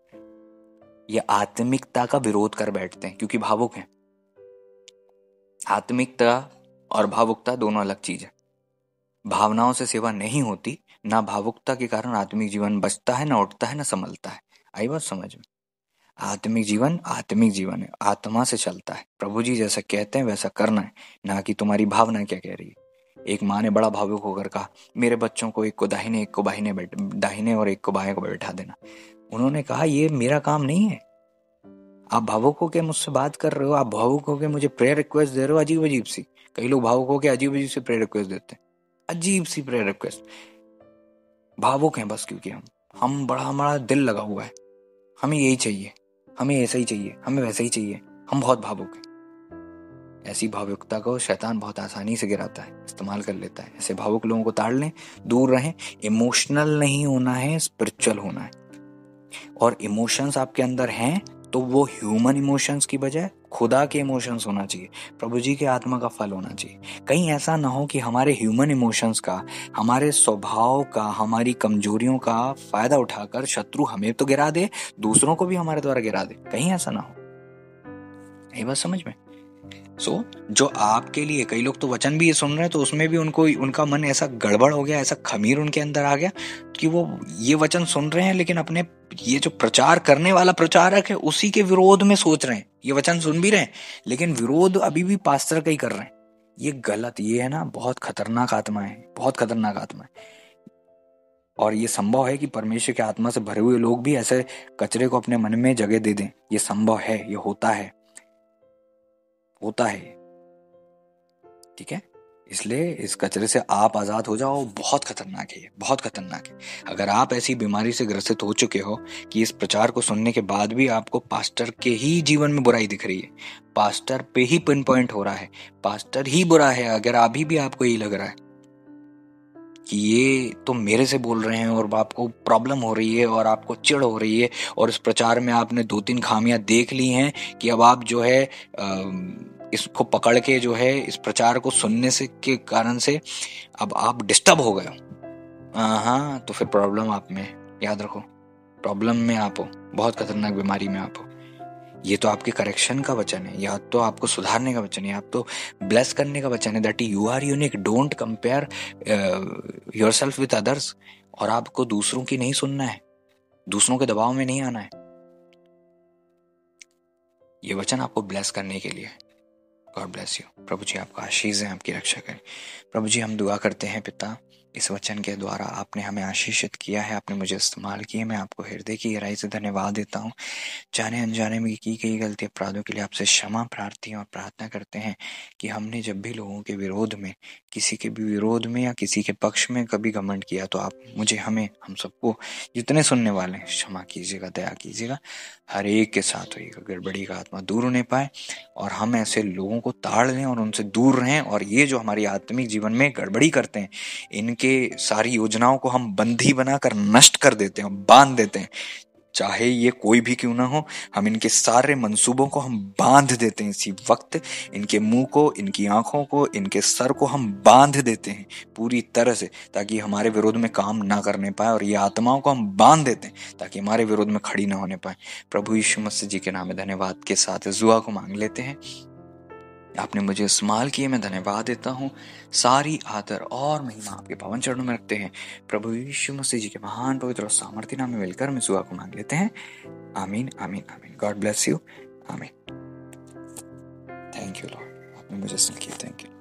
ये आत्मिकता का विरोध कर बैठते हैं क्योंकि भावुक हैं। आत्मिकता और भावुकता दोनों अलग चीज है। भावनाओं से सेवा नहीं होती, ना भावुकता के कारण आत्मिक जीवन बचता है, ना उठता है, ना संभलता है। आई बात समझ में। आत्मिक जीवन है, आत्मा से चलता है। प्रभु जी जैसा कहते हैं वैसा करना है, ना कि तुम्हारी भावना क्या कह रही है। एक माँ ने बड़ा भावुक होकर कहा, मेरे बच्चों को एक को दाहिने, एक को दाहिने और एक को बाएं को बैठा देना। उन्होंने कहा, ये मेरा काम नहीं है। आप भावुक होकर मुझसे बात कर रहे हो, आप भावुक होकर मुझे प्रेयर रिक्वेस्ट दे रहे हो, अजीब अजीब सी। कई लोग भावुक होकर अजीब अजीब सी प्रेयर रिक्वेस्ट देते हैं, अजीब सी प्रेयर रिक्वेस्ट। भावुक हैं बस क्योंकि हम बड़ा, हमारा दिल लगा हुआ है, हमें यही चाहिए, हमें ऐसा ही चाहिए, हमें वैसा ही चाहिए, हम बहुत भावुक हैं। ऐसी भावुकता को शैतान बहुत आसानी से गिराता है, इस्तेमाल कर लेता है। ऐसे भावुक लोगों को ताड़ लें, दूर रहें। इमोशनल नहीं होना है, स्पिरिचुअल होना है। और इमोशंस आपके अंदर हैं तो वो ह्यूमन इमोशंस की बजाय खुदा के इमोशंस होना चाहिए, प्रभु जी के आत्मा का फल होना चाहिए। कहीं ऐसा ना हो कि हमारे ह्यूमन इमोशंस का, हमारे स्वभाव का, हमारी कमजोरियों का फायदा उठाकर शत्रु हमें तो गिरा दे, दूसरों को भी हमारे द्वारा गिरा दे। कहीं ऐसा ना हो। यही बात समझ में। जो आपके लिए, कई लोग तो वचन भी ये सुन रहे हैं तो उसमें भी उनका मन ऐसा गड़बड़ हो गया, ऐसा खमीर उनके अंदर आ गया कि वो ये वचन सुन रहे हैं लेकिन अपने ये जो प्रचार करने वाला प्रचारक है उसी के विरोध में सोच रहे हैं। ये वचन सुन भी रहे हैं लेकिन विरोध अभी भी पास्टर का ही कर रहे हैं। ये गलत, ये है ना, बहुत खतरनाक आत्मा है, बहुत खतरनाक आत्मा है। और ये संभव है कि परमेश्वर के आत्मा से भरे हुए लोग भी ऐसे कचरे को अपने मन में जगह दे दें। ये संभव है, ये होता है, ठीक है। इसलिए इस कचरे से आप आजाद हो जाओ। बहुत खतरनाक है, ये बहुत खतरनाक है। अगर आप ऐसी बीमारी से ग्रसित हो चुके हो कि इस प्रचार को सुनने के बाद भी आपको पास्टर के ही जीवन में बुराई दिख रही है, पास्टर पे ही पिन पॉइंट हो रहा है, पास्टर ही बुरा है, अगर अभी भी आपको यही लग रहा है कि ये तो मेरे से बोल रहे हैं और आपको प्रॉब्लम हो रही है और आपको चिढ़ हो रही है और इस प्रचार में आपने 2-3 खामियां देख ली हैं कि अब आप जो है इसको पकड़ के जो है इस प्रचार को सुनने से के कारण से अब आप डिस्टर्ब हो गए हो, हाँ, तो फिर प्रॉब्लम आप में, याद रखो, प्रॉब्लम में आप हो, बहुत खतरनाक बीमारी में आप हो। ये तो आपके करेक्शन का वचन है, या तो आपको सुधारने का वचन है, आप तो ब्लेस करने का वचन है, that you are unique, don't compare yourself with others. और आपको दूसरों की नहीं सुनना है, दूसरों के दबाव में नहीं आना है। ये वचन आपको ब्लेस करने के लिए। God bless you. प्रभु जी आपका आशीष है, आपकी रक्षा करें। प्रभु जी हम दुआ करते हैं पिता, इस वचन के द्वारा आपने हमें आशीषित किया है, आपने मुझे इस्तेमाल किया। मैं आपको हृदय की गहराई से धन्यवाद देता हूँ। जाने अनजाने में की गई गलती अपराधों के लिए आपसे क्षमा प्रार्थी और प्रार्थना करते हैं कि हमने जब भी लोगों के विरोध में, किसी के भी विरोध में या किसी के पक्ष में कभी घमंड किया, तो आप मुझे, हमें, हम सबको, जितने सुनने वाले हैं, क्षमा कीजिएगा, दया कीजिएगा। हर एक के साथ होइएगा, गड़बड़ी का आत्मा दूर होने पाए और हम ऐसे लोगों को ताड़ लें और उनसे दूर रहें। और ये जो हमारी आत्मिक जीवन में गड़बड़ी करते हैं, इनके सारी योजनाओं को हम बंधी बनाकर नष्ट कर देते हैं, बांध देते हैं, चाहे ये कोई भी क्यों ना हो। हम इनके सारे मंसूबों को हम बांध देते हैं इसी वक्त। इनके मुंह को, इनकी आंखों को, इनके सर को हम बांध देते हैं पूरी तरह से, ताकि हमारे विरोध में काम ना करने पाए। और ये आत्माओं को हम बांध देते हैं ताकि हमारे विरोध में खड़ी ना होने पाए। प्रभु यीशु मसीह जी के नाम में धन्यवाद के साथ इस दुआ को मांग लेते हैं। आपने मुझे इस्तेमाल किए, मैं धन्यवाद देता हूँ। सारी आदर और महिमा आपके पावन चरणों में रखते हैं। प्रभु यीशु मसीह जी के महान पवित्र और सामर्थ्य नाम में मिलकर हम इस दुआ को मांग लेते हैं। आमीन, आमीन, आमीन। God bless you. आमीन। थैंक यू लॉर्ड, आपने मुझे सुन किया। Thank you.